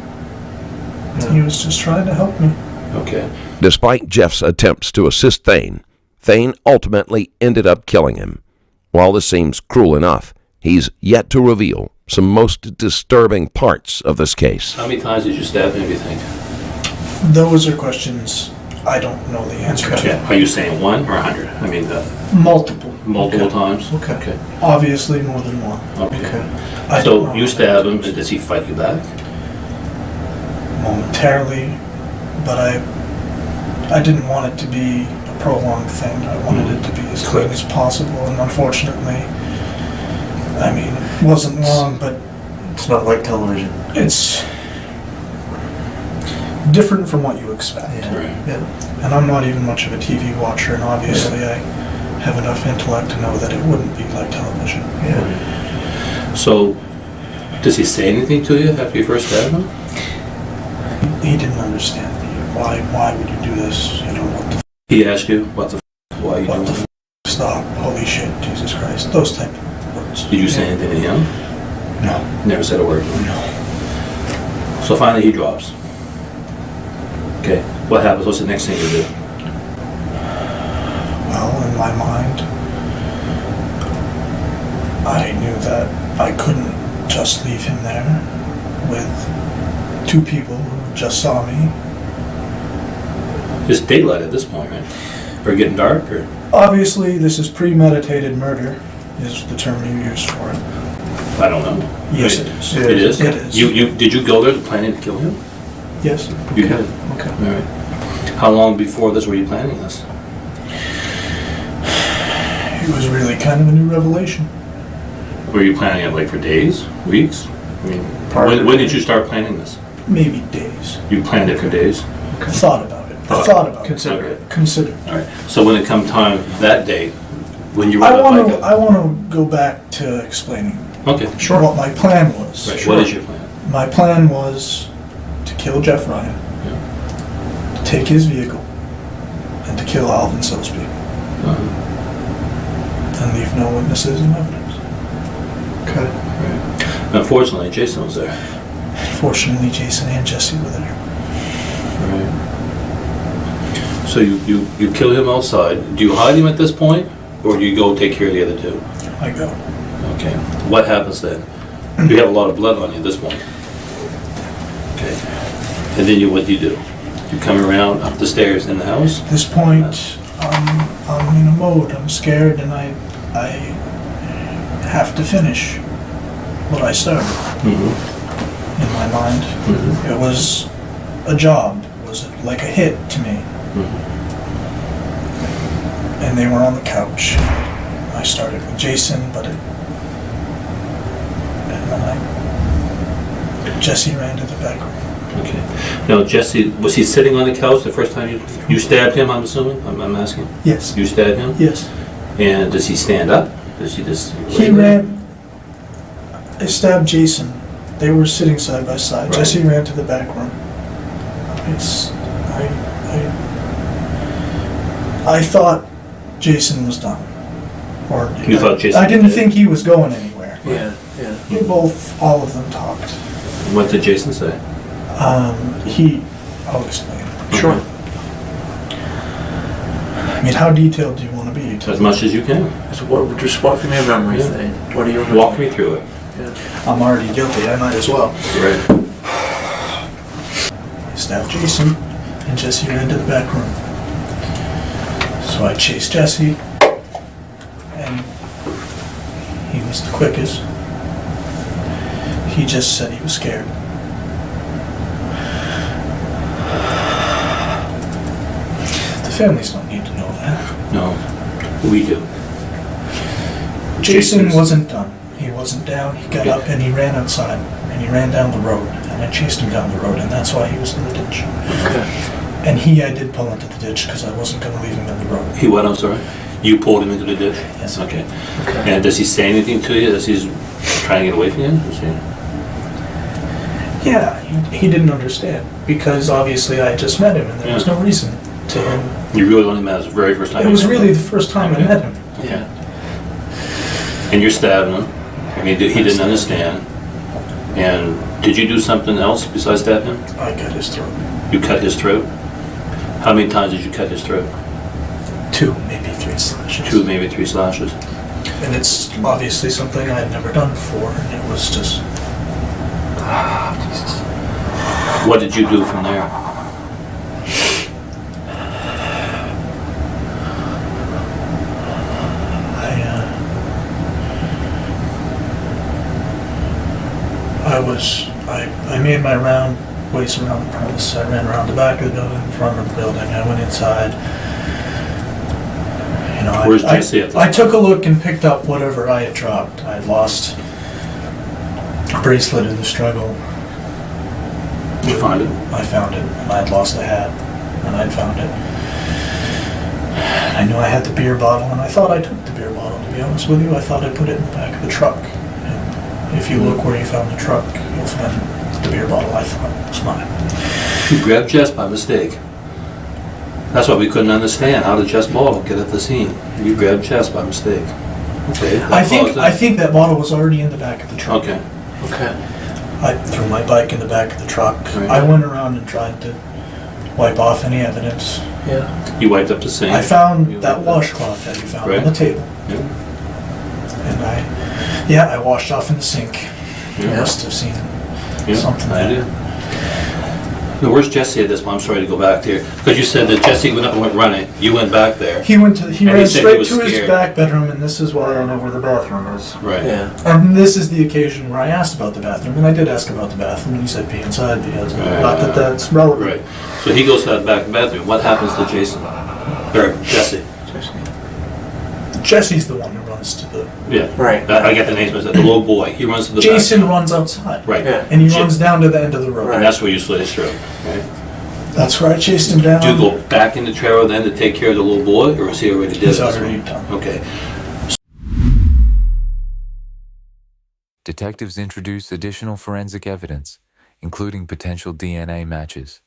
He was just trying to help me. Okay. Despite Jeff's attempts to assist Thane, Thane ultimately ended up killing him. While this seems cruel enough, he's yet to reveal some most disturbing parts of this case. How many times did you stab him, do you think? Those are questions I don't know the answer to. Yeah. Are you saying 1 or 100? I mean, Multiple. multiple times? Okay. Okay. Obviously more than one. Okay. I don't So know. you stab him, and does he fight you back? Momentarily, but I didn't want it to be a prolonged thing. I wanted it to be as clean as possible, and unfortunately, I mean, it wasn't long, but It's not like television. it's different from what you expect. Right. Yeah. And I'm not even much of a TV watcher, and obviously I have enough intellect to know that it wouldn't be like television. Yeah. So, does he say anything to you after you first stabbed him? He didn't understand me. Why would you do this? You know, what the He asked you, what the why are you what doing the it? stop, holy shit, Jesus Christ, those type of words. Did you say anything to him? No. Never said a word. No. So finally he drops. Okay, what happens? What's the next thing you do? Well, in my mind, I knew that I couldn't just leave him there with two people who just saw me. It's daylight at this point, right? Or getting dark, or? Obviously, this is premeditated murder, is the term you used for it. I don't know. Yes, it is. It is? It is. Did you go there planning to kill him? Yes. You did? Okay. All right. How long before this were you planning this? It was really kind of a new revelation. Were you planning it like for days, weeks? I mean, Part of it. when did you start planning this? Maybe days. You planned it for days? Thought about it. I Thought. thought about Consider Okay. it. Consider. All right. So when it come time that day, when you were I want like to. I want to go back to explaining okay, what my plan was. right. What is your plan? My plan was to kill Jeff Ryan, to take his vehicle, and to kill Alvin Sosby, and leave no witnesses and evidence. Okay. Unfortunately, Jason was there. Fortunately, Jason and Jesse were there. Right. So you kill him outside. Do you hide him at this point, or do you go take care of the other two? I go. Okay. What happens then? You have a lot of blood on you at this point. Okay. And then what do? You come around up the stairs in the house? At this point, I'm in a mode. I'm scared, and I have to finish what I started. Mm-hmm. In my mind, Mm-hmm. it was a job. It was like a hit to me. Mm-hmm. And they were on the couch. I started with Jason, and then Jesse ran to the back room. Okay. Now, Jesse, was he sitting on the couch the first time you stabbed him, I'm assuming? I'm asking. Yes. You stabbed him? Yes. And does he stand up? Does he just... He ran. I stabbed Jason. They were sitting side by side. Right. Jesse ran to the back room. I thought Jason was done. Or You thought Jason I didn't did? think he was going anywhere. Yeah. They both, all of them talked. What did Jason say? I'll explain. Sure. I mean, how detailed do you want to be? As much as you can. So what, just walk through my memories, Yeah. Thane. What do you remember? Walk me through it. I'm already guilty. I might as well. Right. I stabbed Jason, and Jesse ran to the back room. So I chased Jesse, and he was the quickest. He just said he was scared. The families don't need to know that. No, we do. Jason Jason's- wasn't done. He wasn't down. He got up and he ran outside, and he ran down the road, and I chased him down the road, and that's why he was in the ditch. And I did pull into the ditch because I wasn't going to leave him in the road. He what, I'm sorry? You pulled him into the ditch? Yes. Okay. And does he say anything to you as he's trying to get away from you? Is he- Yeah, he didn't understand because obviously I had just met him, and there was no reason to him. You really only met the very first time? It you was met really him? the first time I met him. Yeah. And you're stabbing him. I mean, he didn't understand. And did you do something else besides stab him? I cut his throat. You cut his throat? How many times did you cut his throat? 2, maybe 3 slashes. 2, maybe 3 slashes. And it's obviously something I had never done before, and it was just... Jesus. What did you do from there? I made my ways around the premise. I ran around the back of the building, in front of the building. I went inside. You know, Where's Jesse at this I took a look and picked up whatever I had dropped. I had lost a bracelet in the struggle. Did you find it? I found it, and I had lost the hat, and I'd found it. I knew I had the beer bottle, and I thought I took the beer bottle, to be honest with you. I thought I put it in the back of the truck. And if you look where you found the truck, you'll find the beer bottle I thought was mine. You grabbed Jess by mistake. That's what we couldn't understand. How did Jess Ball get at the scene? You grabbed Jess by mistake. Okay. I think that bottle was already in the back of the truck. Okay. I threw my bike in the back of the truck. Right. I went around and tried to wipe off any evidence. You wiped up the sink. I found that washcloth that you found Right. on the table. Yeah. And I washed off in the sink. You Yeah. must have seen Yeah, something I there. did. Now, where's Jesse at this point? I'm sorry to go back there. Because you said that Jesse went up and went running. You went back there. He And he ran said he straight was to his scared. back bedroom, and this is why I know where the bathroom is. Right. And this is the occasion where I asked about the bathroom, and I did ask about the bathroom, and he said be inside, because not that that's relevant. Right. So he goes to that back bedroom. What happens to Jason? Or Jesse? Jesse's the one who runs to the... Yeah. Right. I get the names, but the little boy. He runs to the Jason back. runs outside. Right. Yeah. And he Ja- runs down to the end of the road. And that's where you slit his throat. Right. That's where I chased him down. Do you go back in the trailer then to take care of the little boy, or is he already dead? He's at this already point? done. Okay. Detectives introduce additional forensic evidence, including potential DNA matches.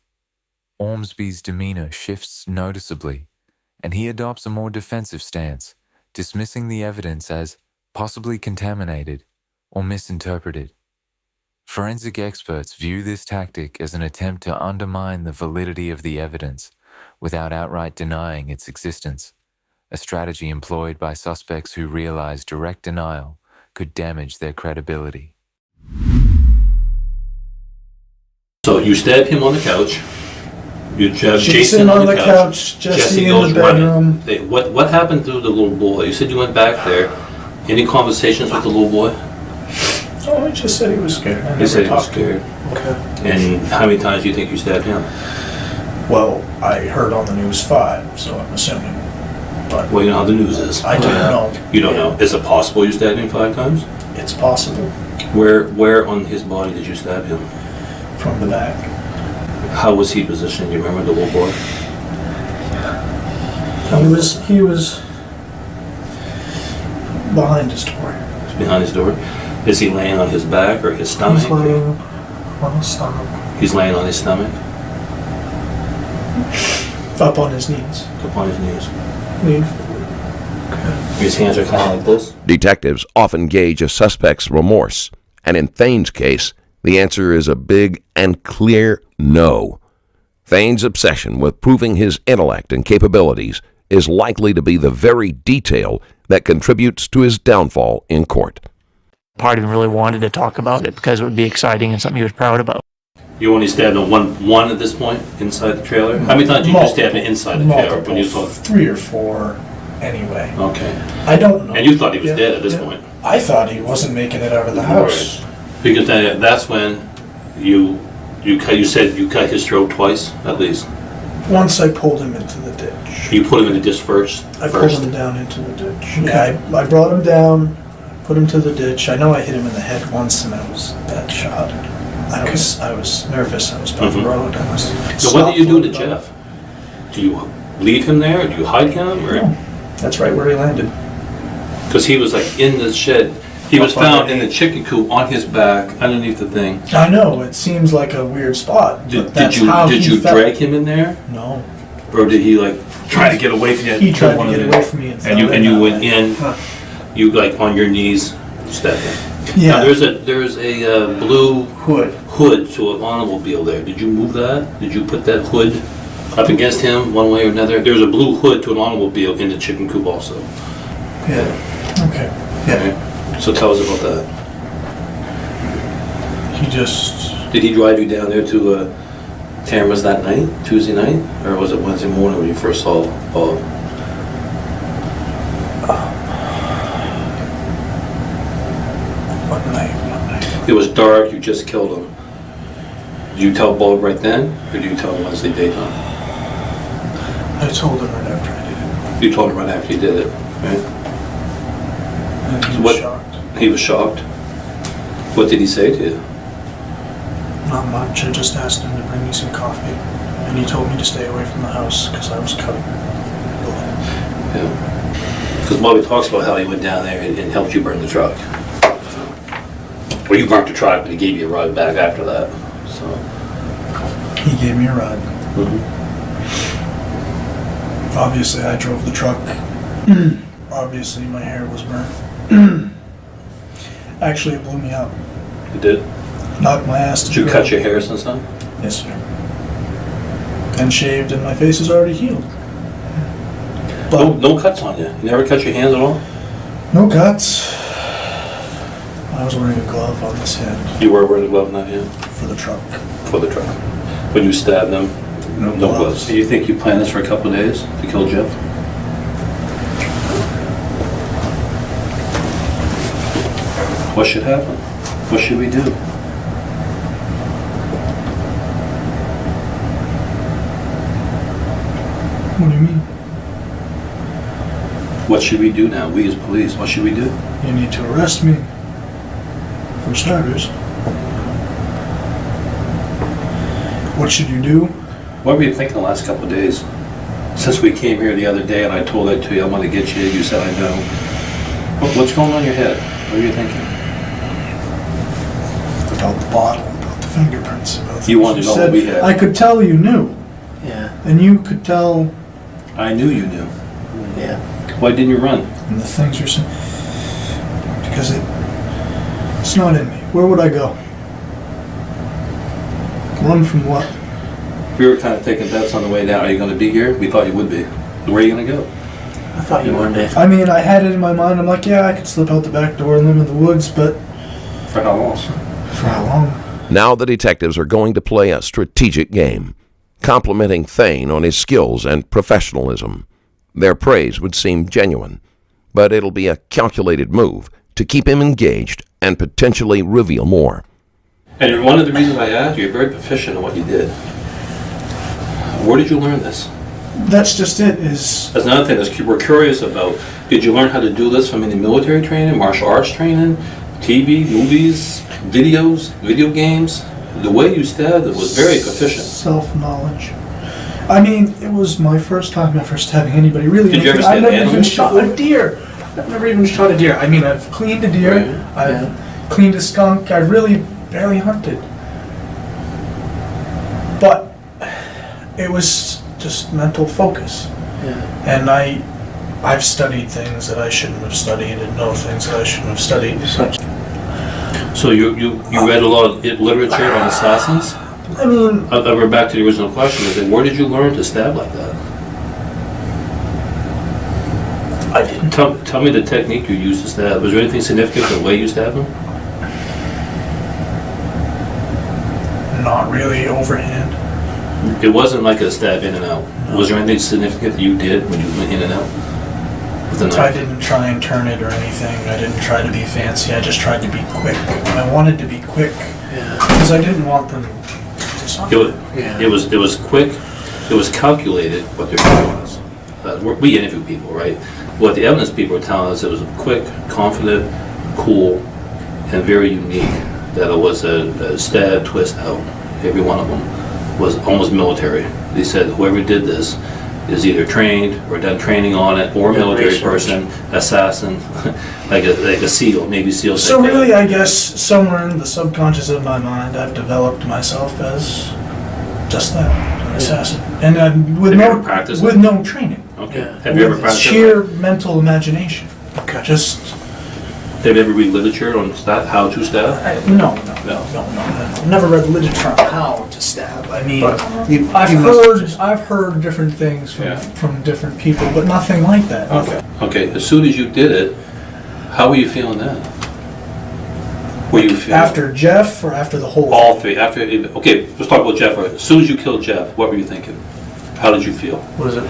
Ormsby's demeanor shifts noticeably, and he adopts a more defensive stance, dismissing the evidence as possibly contaminated or misinterpreted. Forensic experts view this tactic as an attempt to undermine the validity of the evidence without outright denying its existence, a strategy employed by suspects who realize direct denial could damage their credibility. So you stabbed him on the couch. You jabbed Jason on the couch, Jesse in goes the running. bedroom. What happened to the little boy? You said you went back there. Any conversations with the little boy? Oh, he just said he was scared. I He never said he was talked to him. scared. And how many times do you think you stabbed him? Well, I heard on the news 5, so I'm assuming. But Well, you know how the news is. I don't know. You don't know. Is it possible you stabbed him 5 times? It's possible. Where on his body did you stab him? From the back. How was he positioned? Do you remember the little boy? He was behind his door. He's behind his door. Is he laying on his back or his stomach? He's laying on his stomach. He's laying on his stomach? Up on his knees. Up on his knees. Lean. His hands are kind of like this? Detectives often gauge a suspect's remorse, and in Thane's case, the answer is a big and clear no. Thane's obsession with proving his intellect and capabilities is likely to be the very detail that contributes to his downfall in court. Part of him really wanted to talk about it because it would be exciting and something he was proud about. You only stabbed him one at this point inside the trailer? How many times did you just stab him inside the trailer when you saw it? 3 or 4 anyway. Okay. I don't know. And you thought he was dead at this point? I thought he wasn't making it out of the house. Right. Because that's when you said you cut his throat twice, at least. Once I pulled him into the ditch. You put him in the ditch first? I pulled him down into the ditch. Yeah, I brought him down, put him to the ditch. I know I hit him in the head once, and I was that shot. I was nervous. I was by the road. So what did you do to Jeff? Do you leave him there? Do you hide him? Or? No, that's right where he landed. Because he was like in the shed. He was found in the chicken coop on his back, underneath the thing. I know, it seems like a weird spot. Did you drag him in there? No. Or did he like try to get away from you? He tried to get away from me. And you went in, you like on your knees, stepped in. Yeah. Now there's a blue hood to an automobile there. Did you move that? Did you put that hood up against him one way or another? There's a blue hood to an automobile in the chicken coop also. Yeah. Okay. Yeah. Okay. So tell us about that. He just... Did he drive you down there to Tamara's that night, Tuesday night? Or was it Wednesday morning when you first saw Bob? What night? It was dark, you just killed him. Did you tell Bob right then, or did you tell him Wednesday daytime? I told him right after I did it. You told him right after you did it, right? And he was shocked. He was shocked? What did he say to you? Not much. I just asked him to bring me some coffee. And he told me to stay away from the house because I was covered. Yeah. Because Bobby talks about how he went down there and helped you burn the truck. Well, you burnt the truck, but he gave you a ride back after that. So he gave me a ride. Obviously, I drove the truck. Obviously, my hair was burnt. Actually, it blew me up. It did? Knocked my ass to Did you cut your hair since then? Yes, sir. And shaved, and my face is already healed. But No cuts on you? You never cut your hands at all? no cuts. I was wearing a glove on this hand You were wearing a glove in that hand? for the truck. For the truck. When you stabbed him? No No gloves. gloves. Do you think you planned this for a couple of days to kill Jeff? What should happen? What should we do? What do you mean? What should we do now? We as police, what should we do? You need to arrest me. For starters. What should you do? What were you thinking the last couple of days? Since we came here the other day and I told that to you, I want to get you, you said I know. What's going on in your head? What are you thinking? About the bottle, about the fingerprints, about things You wanted to know what we had. I could tell you knew. Yeah. And you could tell I knew you knew. Yeah. Why didn't you run? in the things you're saying. Because it's not in me. Where would I go? Run from what? We were kind of taking bets on the way down. Are you going to be here? We thought you would be. Where are you going to go? I thought you one day. I mean, I had it in my mind. I'm like, yeah, I could slip out the back door and live in the woods, but For how long? for how long? Now the detectives are going to play a strategic game, complimenting Thane on his skills and professionalism. Their praise would seem genuine, but it'll be a calculated move to keep him engaged and potentially reveal more. And one of the reasons I asked, you're very proficient in what you did. Where did you learn this? That's just it, is That's another thing that we're curious about. Did you learn how to do this from any military training, martial arts training, TV, movies, videos, video games? the way you stabbed it was very proficient. Self-knowledge. I mean, it was my first time ever stabbing anybody. Really, Did you ever I've stab never even animals shot before? a deer. I've never even shot a deer. I mean, I've cleaned a deer. Right. I've cleaned a skunk. I really barely hunted. But it was just mental focus. And I've studied things that I shouldn't have studied and know things that I shouldn't have studied. So you read a lot of literature on assassins? I mean, We're back to the original question. Is where did you learn to stab like that? I didn't. Tell me the technique you used to stab. Was there anything significant the way you stabbed him? Not really overhand. It wasn't like a stab in and out. Was there anything significant that you did when you went in and out with the I knife? didn't try and turn it or anything. I didn't try to be fancy. I just tried to be quick. I wanted to be quick because I didn't want them to suffer. It was quick. It was calculated what their doing was. We interview people, right? What the evidence people were telling us, it was quick, confident, cool, and very unique. That it was a stab, twist out. Every one of them was almost military. They said whoever did this is either trained or done training on it, or a military person, assassin, like a SEAL, Navy SEAL. So really, I guess somewhere in the subconscious of my mind, I've developed myself as just that, an assassin, and with Have you ever practiced with it? no training. Okay. Have you ever With practiced sheer mental imagination. Okay. Just Have you ever read literature on how to stab? no. Never read literature on how to stab. I mean, I've heard different things from different people, but nothing like that. Okay. As soon as you did it, how were you feeling then? Were you feeling After Jeff or after the whole all thing? three? Okay, let's talk about Jeff. As soon as you killed Jeff, what were you thinking? How did you feel? What is it?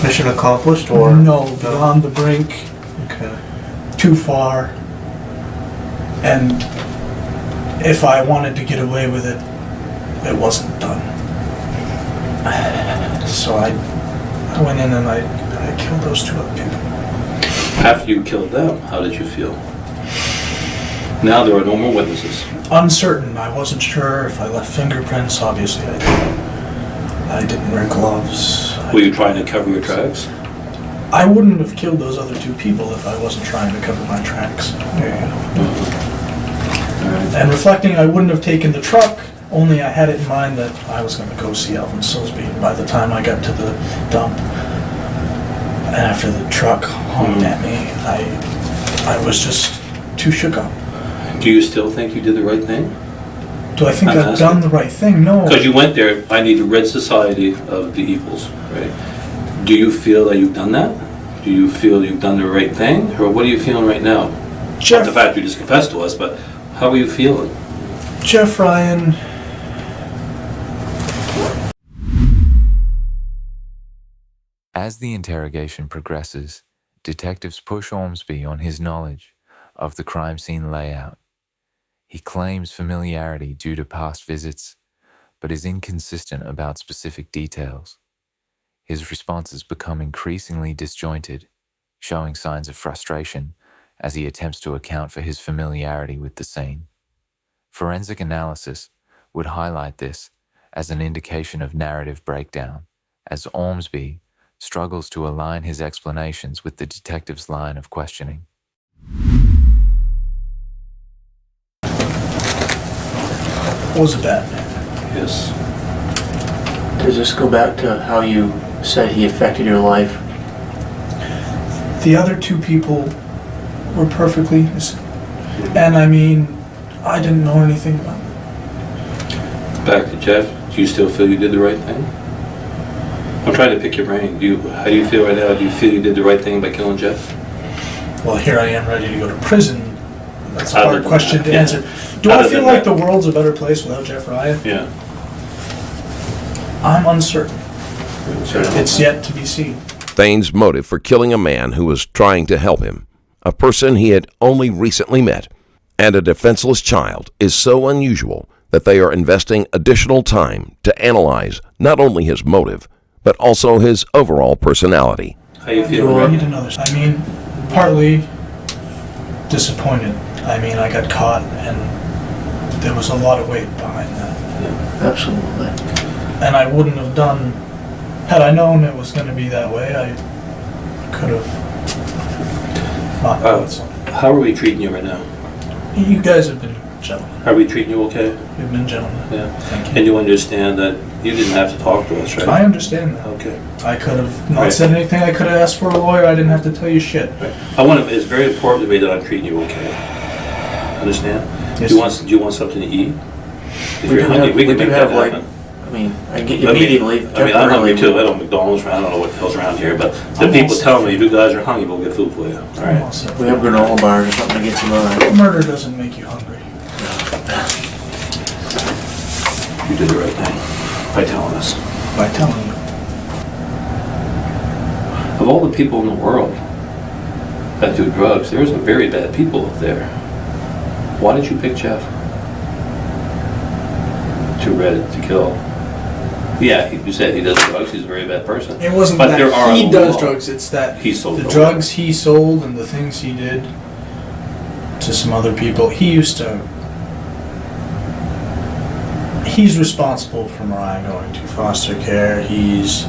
Mission accomplished or? No, beyond the brink, Okay. too far. And if I wanted to get away with it, it wasn't done. So I went in and I killed those two other people. After you killed them, how did you feel? Now there are no more witnesses. Uncertain. I wasn't sure if I left fingerprints. Obviously I did. I didn't wear gloves. Were you trying to cover your tracks? I wouldn't have killed those other two people if I wasn't trying to cover my tracks. And reflecting, I wouldn't have taken the truck, only I had it in mind that I was going to go see Alvin Silsby. And by the time I got to the dump, and after the truck honked at me, I was just too shook up. Do you still think you did the right thing? Do I think I'm I've asking. done the right thing? No. Because you went there, I need to rid society of the evils, right? Do you feel that you've done that? Do you feel you've done the right thing? Or what are you feeling right now? Not the fact you just confessed to us, but how are you feeling? Jeff Ryan. As the interrogation progresses, detectives push Ormsby on his knowledge of the crime scene layout. He claims familiarity due to past visits, but is inconsistent about specific details. His responses become increasingly disjointed, showing signs of frustration as he attempts to account for his familiarity with the scene. Forensic analysis would highlight this as an indication of narrative breakdown, as Ormsby struggles to align his explanations with the detective's line of questioning. Was a bad man. Yes. Does this go back to how you said he affected your life? The other two people were perfectly innocent. And I mean, I didn't know anything about them. Back to Jeff, do you still feel you did the right thing? I'm trying to pick your brain. How do you feel right now? Do you feel you did the right thing by killing Jeff? Well, here I am ready to go to prison. That's a Other hard than question that, to yeah. answer. Do Other I feel than like that. the world's a better place without Jeff Ryan? Yeah. I'm uncertain. It's yet to be seen. Thane's motive for killing a man who was trying to help him, a person he had only recently met, and a defenseless child is so unusual that they are investing additional time to analyze not only his motive, but also his overall personality. How you feel? I Rick? need another. I mean, partly disappointed. I mean, I got caught and there was a lot of weight behind that. Absolutely. And I wouldn't have done, had I known it was going to be that way, I could have not done something. How are we treating you right now? You guys have been gentlemen. Are we treating you okay? You've been gentlemen. Yeah. Thank you. And you understand that you didn't have to talk to us, right? I understand that. Okay. I could have not Right. said anything. I could have asked for a lawyer. I didn't have to tell you shit. Right. It's very important to me that I'm treating you okay. Understand? Yes. Do you want something to eat? If We you're do hungry, have- we can we do make have, that like, happen. I mean, I get you immediately. I'm hungry too. I don't McDonald's. I don't know what the hell's around here, but the I'm people also- tell me if you guys are hungry, we'll get food for you. All right. Also, We have granola bars or something to get you on. murder doesn't make you hungry. You did the right thing by telling us. By telling you. Of all the people in the world that do drugs, there are some very bad people up there. Why did you pick Jeff? To kill. Yeah, you said he does drugs. He's a very bad person. It wasn't But that there are he a does lot. drugs, it's that He sold the drugs. drugs he sold and the things he did to some other people. He's responsible for Mariah going to foster care. He used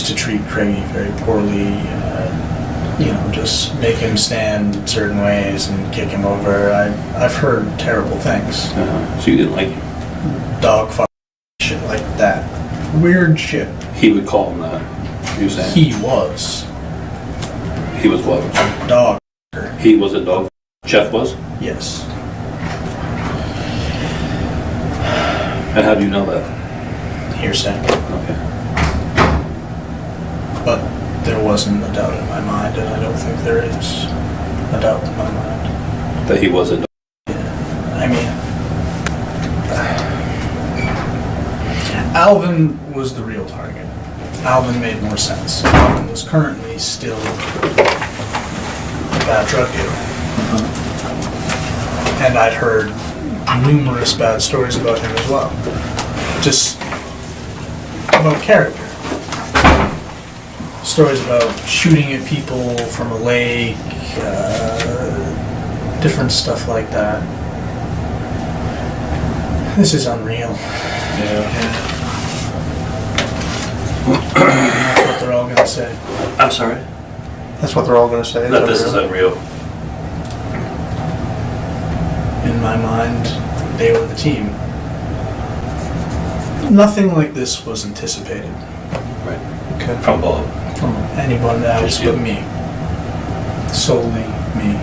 to treat Craigie very poorly, just make him stand certain ways and kick him over. I've heard terrible things. So you didn't like him. Dog fuck shit like that. Weird shit. He would call him that. You saying He was. he was what? Dog. He was a dog. Jeff was. Yes. And how do you know that? Hearsay. Okay. But there wasn't a doubt in my mind, and I don't think there is a doubt in my mind. That he was a dog. I mean, Alvin was the real target. Alvin made more sense. Alvin was currently still a bad drug dealer. And I'd heard numerous bad stories about him as well. Just about character. Stories about shooting at people from a lake, different stuff like that. This is unreal. Yeah. That's what they're all gonna say. I'm sorry. That's what they're all going to say. That this is unreal. In my mind, they were the team. Nothing like this was anticipated Right. Okay. From Bob. from anyone else but me. Solely me.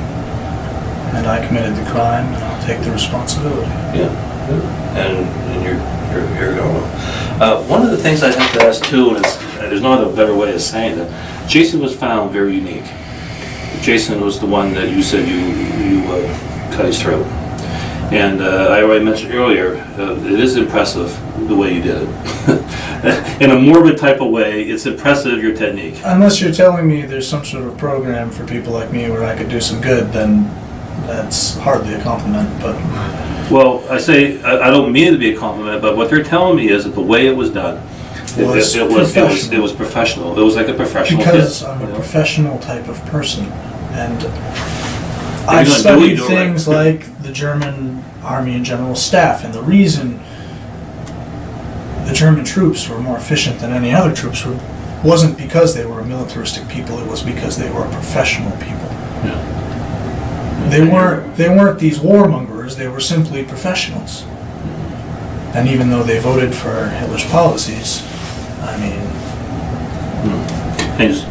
And I committed the crime, and I'll take the responsibility. Yeah. And you're going. One of the things I have to ask too, and there's not a better way of saying it. Jason was found very unique. Jason was the one that you said you cut his throat. And I already mentioned earlier, it is impressive the way you did it. In a morbid type of way, it's impressive, your technique. Unless you're telling me there's some sort of program for people like me where I could do some good, then that's hardly a compliment, but Well, I don't mean it to be a compliment, but what they're telling me is that the way it was done, it was professional. It was like a professional because hit, I'm you a know? professional type of person, and you're I've gonna studied do it things right. like the German Army and General Staff, and the reason the German troops were more efficient than any other troops wasn't because they were a militaristic people, it was because they were professional people. Yeah. They weren't these warmongers, they were simply professionals. And even though they voted for Hitler's policies, I mean,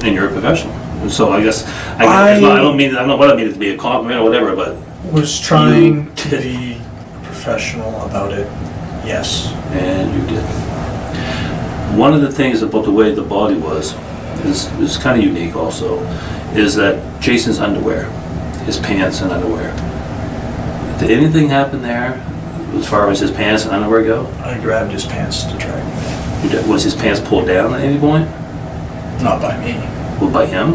And you're a professional. So I guess I I don't mean it to be a compliment or whatever, but was trying to be professional about it, yes. and you did. One of the things about the way the body was is kind of unique also, is that Jason's underwear, his pants and underwear. Did anything happen there as far as his pants and underwear go? I grabbed his pants to drag me. Was his pants pulled down at any point? Not by me. Well, by him?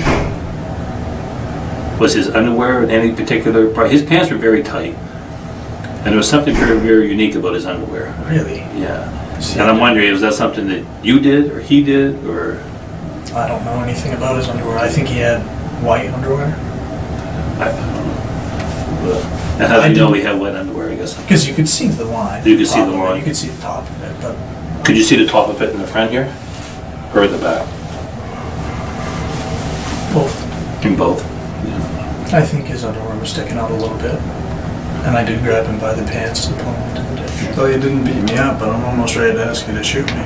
Was his underwear in any particular part? His pants were very tight. And there was something very, very unique about his underwear. Really? Yeah. And I'm wondering, was that something that you did or he did or? I don't know anything about his underwear. I think he had white underwear. I don't know. But And how do you know he had wet underwear, I guess? Because you could see the line. You could see the Probably. line. You could see the top of it, but Could you see the top of it in the front here? Or in the back? both. In both. I think his underwear was sticking out a little bit. And I did grab him by the pants to pull him into the ditch. Well, you didn't beat me up, but I'm almost ready to ask you to shoot me.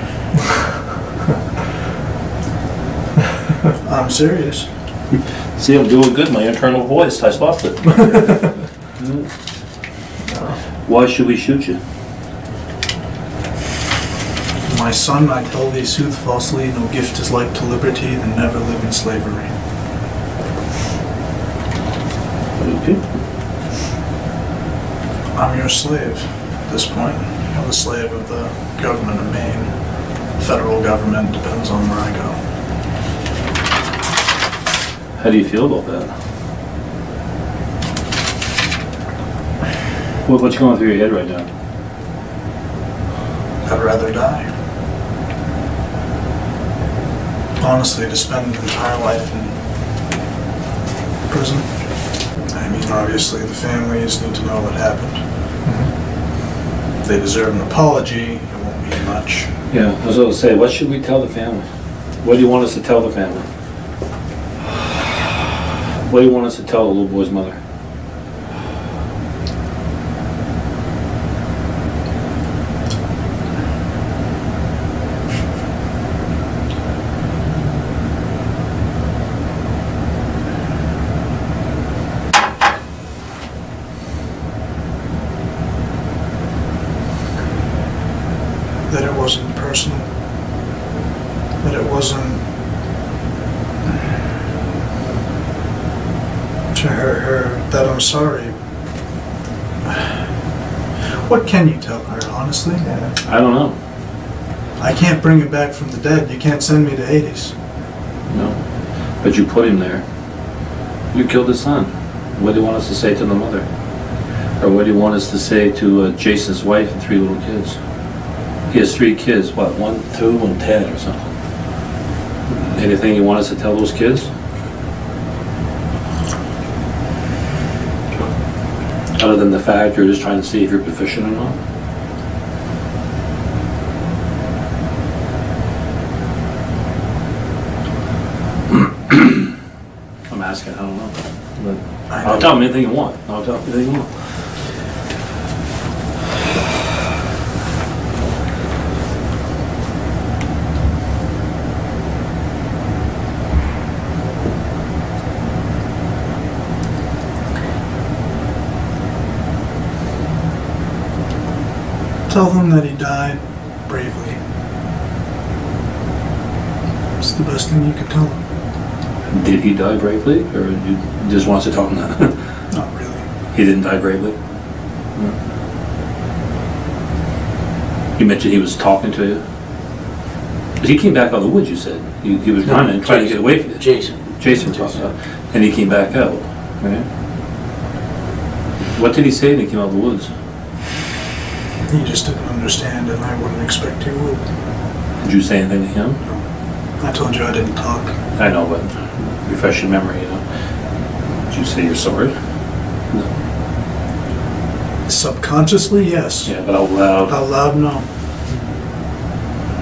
I'm serious. See, I'm doing good. My internal voice, I stopped it. Why should we shoot you? My son, I tell thee sooth falsely, no gift is like to liberty than never live in slavery. Okay. I'm your slave at this point. I'm the slave of the government of Maine. Federal government depends on where I go. How do you feel about that? What's going through your head right now? I'd rather die. Honestly, to spend an entire life in prison. I mean, obviously, the families need to know what happened. If they deserve an apology, it won't mean much. Yeah, I was going to say, what should we tell the family? What do you want us to tell the family? What do you want us to tell the little boy's mother? That it wasn't personal. That it wasn't to her, that I'm sorry. What can you tell her, honestly? I don't know. I can't bring him back from the dead. You can't send me to Hades. No. But you put him there. You killed his son. What do you want us to say to the mother? Or what do you want us to say to Jason's wife and 3 little kids? He has 3 kids, what, 1, 2, and Ted or something. Anything you want us to tell those kids? Other than the fact you're just trying to see if you're proficient or not? I'm asking, I don't know. But I'll tell them anything you want. I'll tell them anything you want. Tell them that he died bravely. It's the best thing you could tell them. Did he die bravely, or you just want to tell him that? Not really. He didn't die bravely? No. You mentioned he was talking to you? But he came back out of the woods, you said. He was running, trying to get away from you. Jason was talking about. And he came back out, right? What did he say when he came out of the woods? He just didn't understand, and I wouldn't expect he would. Did you say anything to him? No. I told you I didn't talk. I know, but refresh your memory, you know. Did you say you're sorry? No. Subconsciously, yes. Yeah, but out loud, Out loud, no.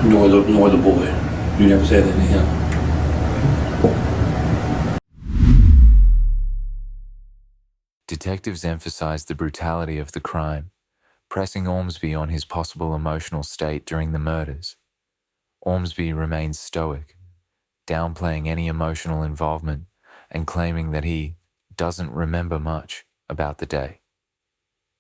nor the boy. You never said anything to him. Detectives emphasized the brutality of the crime, pressing Ormsby on his possible emotional state during the murders. Ormsby remains stoic, downplaying any emotional involvement and claiming that he doesn't remember much about the day.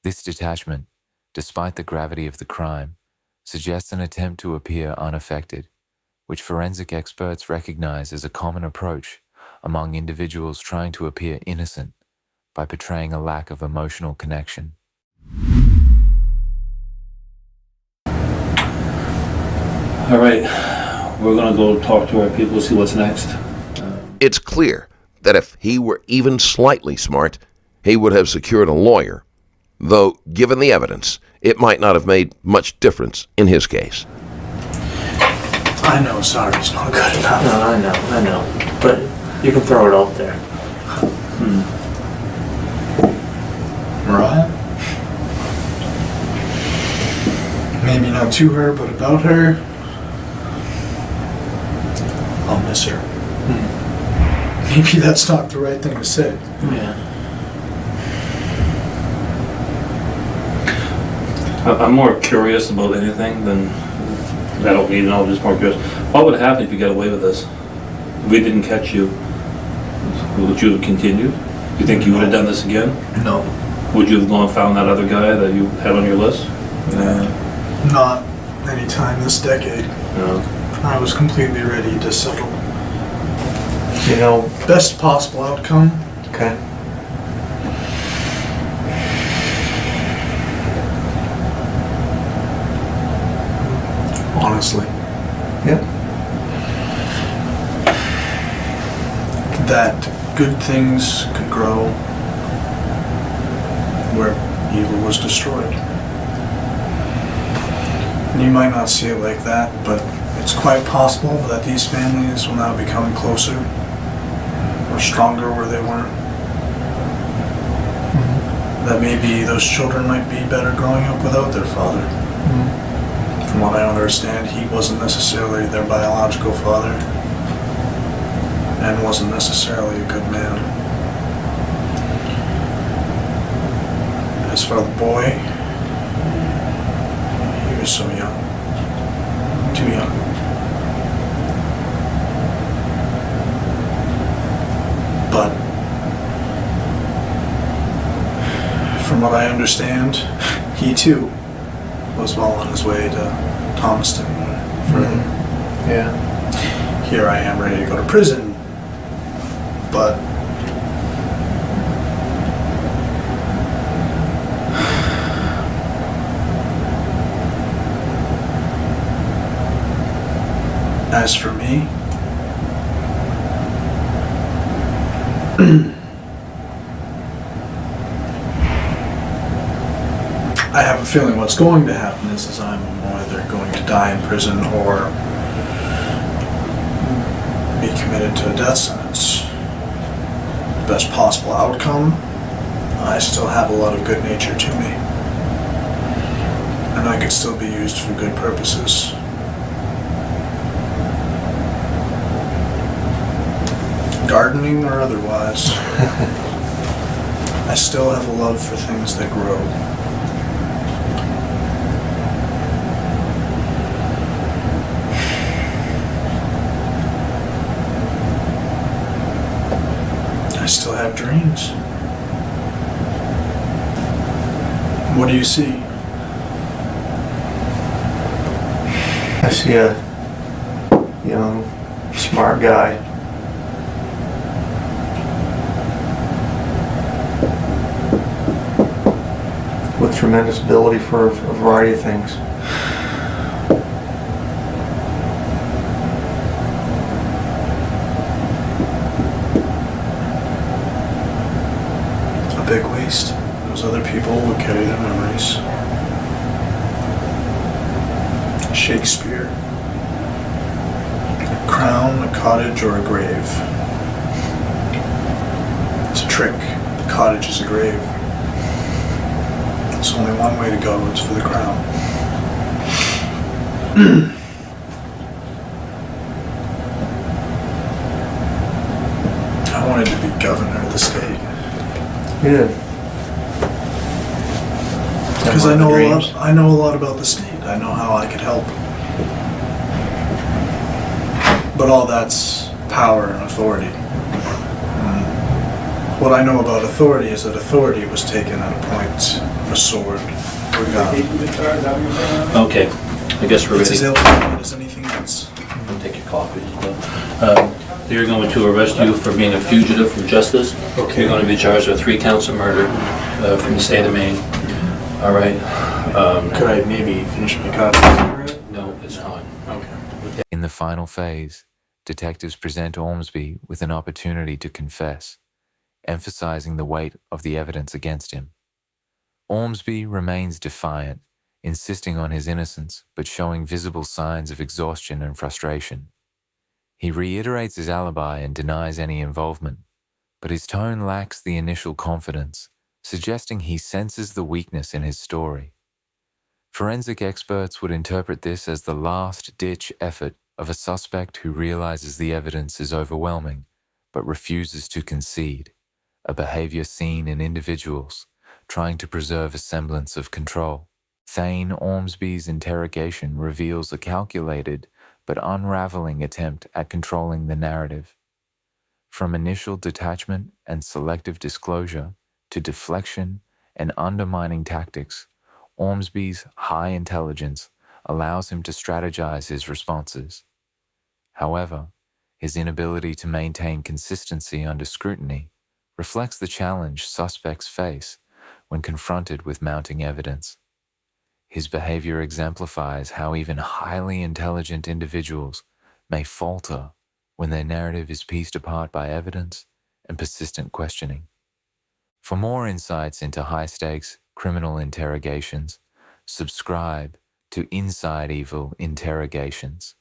This detachment, despite the gravity of the crime, suggests an attempt to appear unaffected, which forensic experts recognize as a common approach among individuals trying to appear innocent by portraying a lack of emotional connection. All right, we're gonna go talk to our people, see what's next. It's clear that if he were even slightly smart, he would have secured a lawyer, though given the evidence, it might not have made much difference in his case. I know sorry's not good enough. No, I know. But you can throw it out there. Mariah? only to her, but about her, I'll miss her. Maybe that's not the right thing to say. Yeah. I'm more curious about anything than, I don't need to know, I'm just more curious. What would happen if you got away with this? If we didn't catch you, would you have continued? You think you would have done this again? No. Would you have gone and found that other guy that you had on your list? Not any time this decade. No. I was completely ready to settle. You know, Best possible outcome. okay. Honestly. Yeah. That good things could grow where evil was destroyed. And you might not see it like that, but it's quite possible that these families will now become closer or stronger where they weren't. That maybe those children might be better growing up without their father. From what I understand, he wasn't necessarily their biological father and wasn't necessarily a good man. As for the boy, he was so young. Too young. But from what I understand, he too was well on his way to Thomaston or further. Yeah. Here I am ready to go to prison, but as for me, I have a feeling what's going to happen is I'm either going to die in prison or be committed to a death sentence. Best possible outcome, I still have a lot of good nature to me. And I could still be used for good purposes. Gardening or otherwise. I still have a love for things that grow. I still have dreams. What do you see? I see a young, smart guy. With tremendous ability for a variety of things. A big waste. Those other people would carry their memories. Shakespeare. A crown, a cottage, or a grave. It's a trick. The cottage is a grave. There's only one way to go, it's for the crown. I wanted to be governor of the state. You did. Because I know a lot about the state. I know how I could help. But all that's power and authority. And what I know about authority is that authority was taken at a point of a sword or gun. Okay, I guess we're It's as ready. ill-fated as anything else. I'll take your coffee. They're going to arrest you for being a fugitive from justice. Okay. You're going to be charged with 3 counts of murder from the state of Maine. All right. Could I maybe finish my coffee? No, it's not. Okay. In the final phase, detectives present Ormsby with an opportunity to confess, emphasizing the weight of the evidence against him. Ormsby remains defiant, insisting on his innocence but showing visible signs of exhaustion and frustration. He reiterates his alibi and denies any involvement, but his tone lacks the initial confidence, suggesting he senses the weakness in his story. Forensic experts would interpret this as the last-ditch effort of a suspect who realizes the evidence is overwhelming but refuses to concede, a behavior seen in individuals trying to preserve a semblance of control. Thane Ormsby's interrogation reveals a calculated but unraveling attempt at controlling the narrative. From initial detachment and selective disclosure to deflection and undermining tactics, Ormsby's high intelligence allows him to strategize his responses. However, his inability to maintain consistency under scrutiny reflects the challenge suspects face when confronted with mounting evidence. His behavior exemplifies how even highly intelligent individuals may falter when their narrative is pieced apart by evidence and persistent questioning. For more insights into high-stakes criminal interrogations, subscribe to Inside Evil Interrogations.